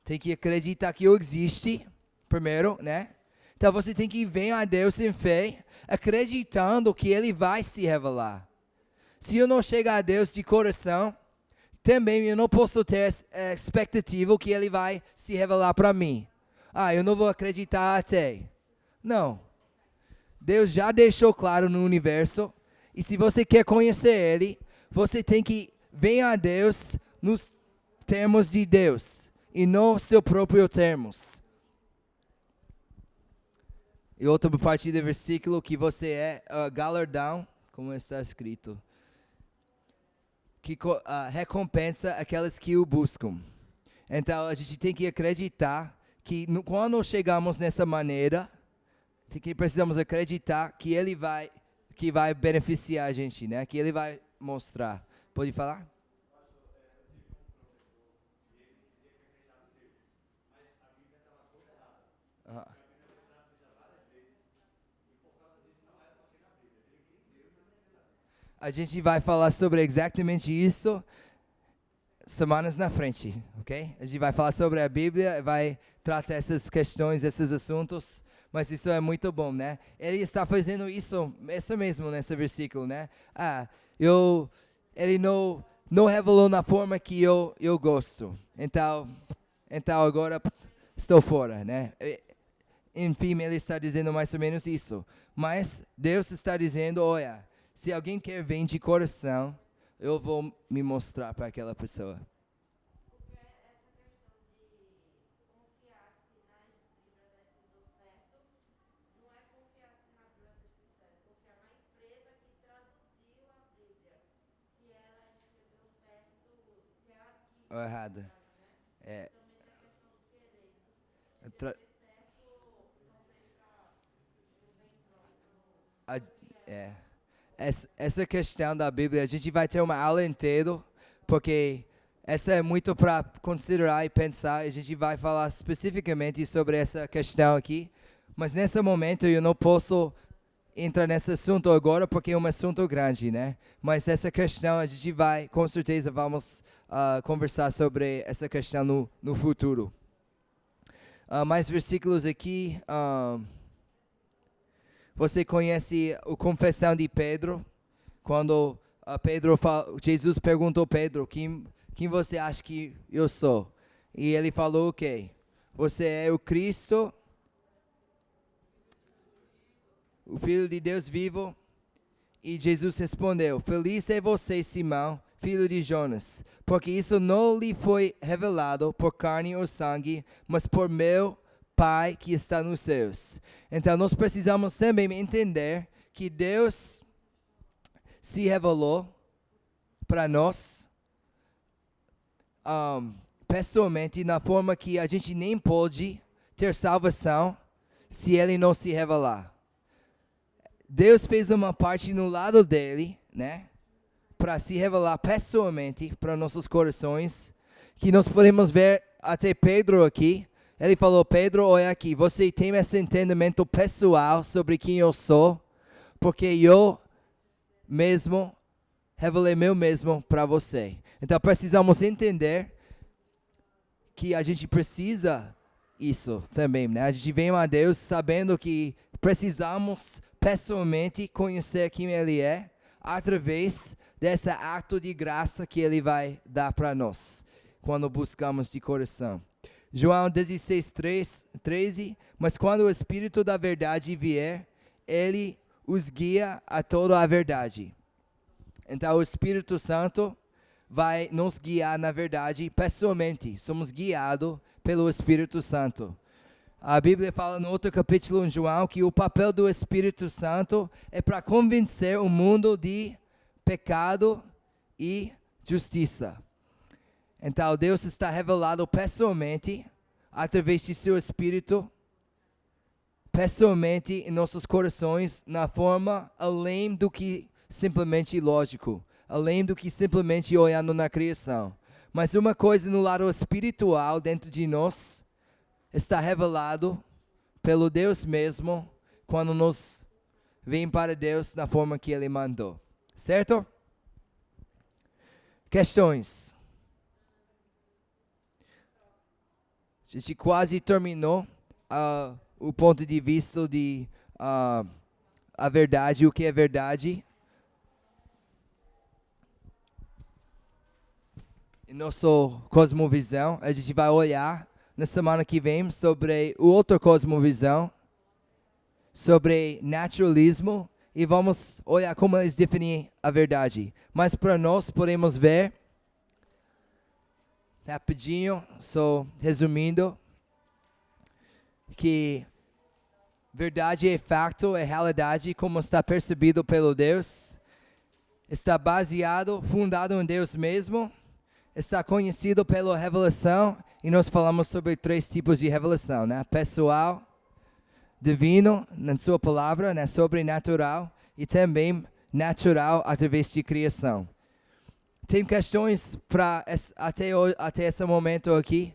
Tem que acreditar que eu existe, primeiro, né? Então você tem que vir a Deus em fé, acreditando que Ele vai se revelar. Se eu não chegar a Deus de coração, também eu não posso ter expectativa que Ele vai se revelar para mim. Eu não vou acreditar até. Não. Deus já deixou claro no universo, e se você quer conhecer Ele, você tem que vir a Deus nos termos de Deus, e não seu próprio termos. E outra parte do versículo que você é galardão, como está escrito, que recompensa aqueles que o buscam. Então a gente tem que acreditar que quando chegamos nessa maneira, precisamos acreditar que Ele vai beneficiar a gente, né? Que Ele vai mostrar. Pode falar? A gente vai falar sobre exatamente isso semanas na frente, ok? A gente vai falar sobre a Bíblia, vai tratar essas questões, esses assuntos, mas isso é muito bom, né? Ele está fazendo isso mesmo nesse versículo, né? Ele não revelou na forma que eu gosto, então agora estou fora, né? Enfim, ele está dizendo mais ou menos isso. Mas Deus está dizendo, olha, se alguém quer vir de coração, eu vou me mostrar para aquela pessoa. Porque essa questão de confiar se na Bíblia está escrito certo, não é confiar se na Bíblia está escrito certo, é confiar na empresa que traduziu a Bíblia. Se ela escreveu certo, se ela quis. Ou errado. É. Também tem a questão do querer. Se é certo, não fez para o bem próprio. Essa questão da Bíblia, a gente vai ter uma aula inteira, porque essa é muito para considerar e pensar. A gente vai falar especificamente sobre essa questão aqui, mas nesse momento eu não posso entrar nesse assunto agora, porque é um assunto grande, né? Mas essa questão a gente vai, com certeza, vamos conversar sobre essa questão no futuro. Mais versículos aqui. Você conhece a confissão de Pedro? Quando Jesus perguntou a Pedro, quem você acha que eu sou? E ele falou o quê? Você é o Cristo, o Filho de Deus vivo? E Jesus respondeu, feliz é você, Simão, filho de Jonas, porque isso não lhe foi revelado por carne ou sangue, mas por meu Pai que está nos céus. Então nós precisamos também entender que Deus se revelou para nós pessoalmente na forma que a gente nem pode ter salvação se Ele não se revelar. Deus fez uma parte no lado dele, né, para se revelar pessoalmente para nossos corações, que nós podemos ver até Pedro aqui. Ele falou, Pedro, olha aqui, você tem esse entendimento pessoal sobre quem eu sou, porque eu mesmo revelei meu mesmo para você. Então precisamos entender que a gente precisa isso também, né? A gente vem a Deus sabendo que precisamos pessoalmente conhecer quem Ele é, através desse ato de graça que Ele vai dar para nós. quando buscamos de coração. João 16, 13, mas quando o Espírito da verdade vier, ele os guia a toda a verdade. Então o Espírito Santo vai nos guiar na verdade pessoalmente. Somos guiados pelo Espírito Santo. A Bíblia fala no outro capítulo em João que o papel do Espírito Santo é para convencer o mundo de pecado e justiça. Então Deus está revelado pessoalmente, através de seu Espírito, pessoalmente em nossos corações, na forma além do que simplesmente lógico, além do que simplesmente olhando na criação. Mas uma coisa no lado espiritual dentro de nós está revelado pelo Deus mesmo quando nos vem para Deus na forma que Ele mandou. Certo? Questões? A gente quase terminou o ponto de vista de a verdade, o que é verdade. Em nossa cosmovisão, a gente vai olhar na semana que vem sobre outra cosmovisão, sobre naturalismo, e vamos olhar como eles definem a verdade. Mas para nós podemos ver, rapidinho, só resumindo, que verdade é fato, é realidade, como está percebido pelo Deus, está baseado, fundado em Deus mesmo, está conhecido pela revelação, e nós falamos sobre 3 tipos de revelação, né? Pessoal, divino, na sua palavra, né? Sobrenatural, e também natural através de criação. Tem questões para até esse momento aqui?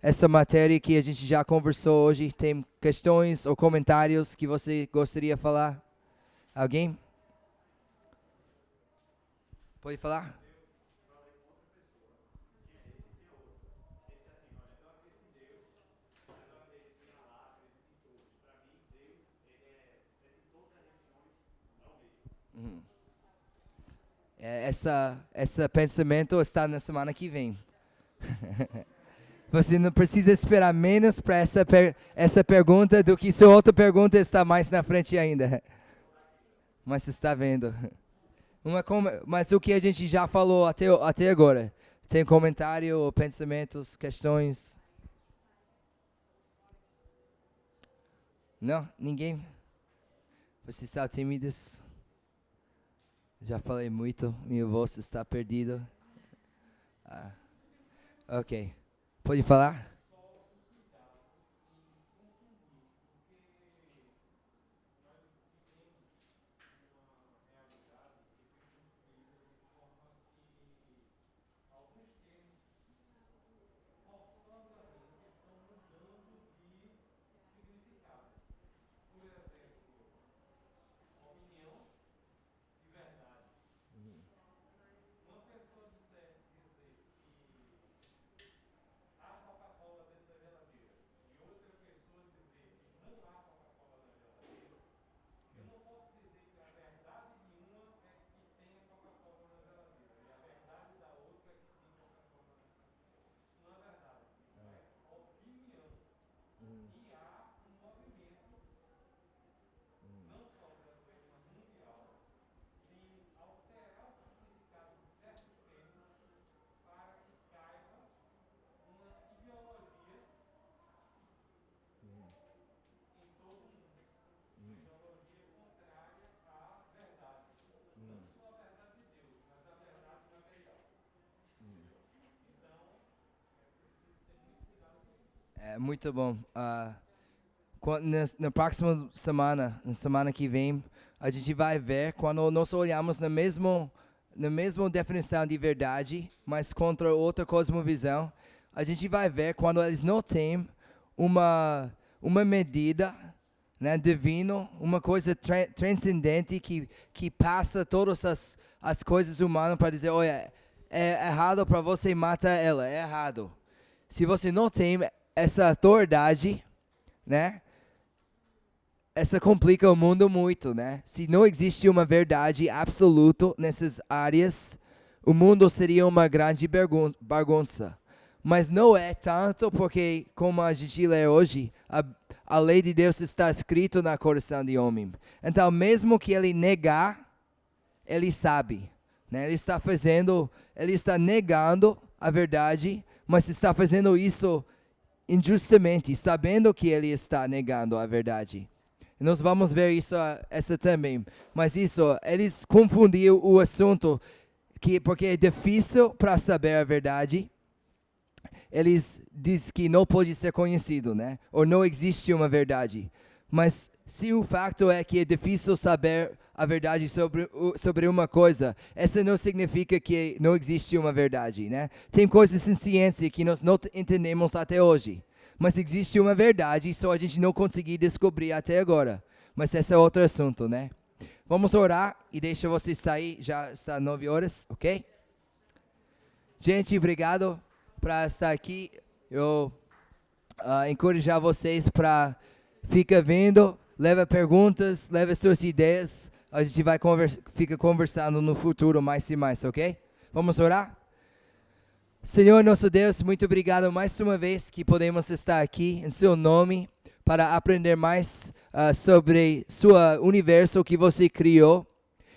Essa matéria que a gente já conversou hoje, tem questões ou comentários que você gostaria de falar? Alguém? Pode falar? Esse pensamento está na semana que vem. Você não precisa esperar menos para essa pergunta do que sua outra pergunta está mais na frente ainda. Mas você está vendo. Mas o que a gente já falou até agora? Tem comentário, pensamentos, questões? Não? Ninguém? Vocês estão tímidos? Já falei muito, minha voz está perdida. Ok. Pode falar? É muito bom. Na próxima semana, na semana que vem, a gente vai ver quando nós olhamos na mesma definição de verdade, mas contra outra cosmovisão, a gente vai ver quando eles não têm uma medida, né, divino, uma coisa transcendente que passa todas as coisas humanas para dizer, olha, é errado para você matar ela, é errado. Se você não tem essa autoridade, né, essa complica o mundo muito, né? Se não existe uma verdade absoluta nessas áreas, o mundo seria uma grande bagunça. Mas não é tanto porque, como a gente lê hoje, a lei de Deus está escrita no coração do homem. Então, mesmo que ele negar, ele sabe. Né? Ele está negando a verdade, mas está fazendo isso injustamente, sabendo que ele está negando a verdade. Nós vamos ver essa também. Mas eles confundiram o assunto, porque é difícil para saber a verdade. Eles dizem que não pode ser conhecido, né? Ou não existe uma verdade. Mas se o fato é que é difícil saber a verdade sobre uma coisa, isso não significa que não existe uma verdade, né? Tem coisas em ciência que nós não entendemos até hoje. Mas existe uma verdade, só a gente não conseguiu descobrir até agora. Mas esse é outro assunto, né? Vamos orar e deixa vocês sair, já está 9 horas, ok? Gente, obrigado por estar aqui. Eu encorajar vocês para ficar vendo, leva perguntas, leva suas ideias. A gente vai ficar conversando no futuro mais e mais, ok? Vamos orar? Senhor nosso Deus, muito obrigado mais uma vez que podemos estar aqui em seu nome para aprender mais sobre seu universo que você criou.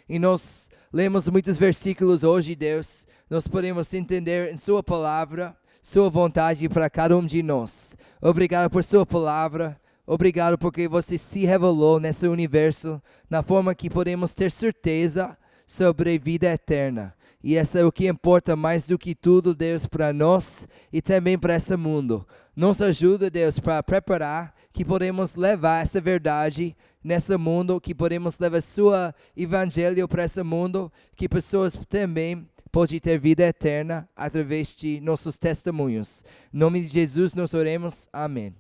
E nós lemos muitos versículos hoje, Deus. Nós podemos entender em sua palavra, sua vontade para cada um de nós. Obrigado por sua palavra. Obrigado porque você se revelou nesse universo na forma que podemos ter certeza sobre a vida eterna. E isso é o que importa mais do que tudo, Deus, para nós e também para esse mundo. Nos ajuda, Deus, para preparar que podemos levar essa verdade nesse mundo, que podemos levar sua evangelho para esse mundo, que pessoas também podem ter vida eterna através de nossos testemunhos. Em nome de Jesus nós oremos. Amém.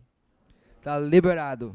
Está liberado.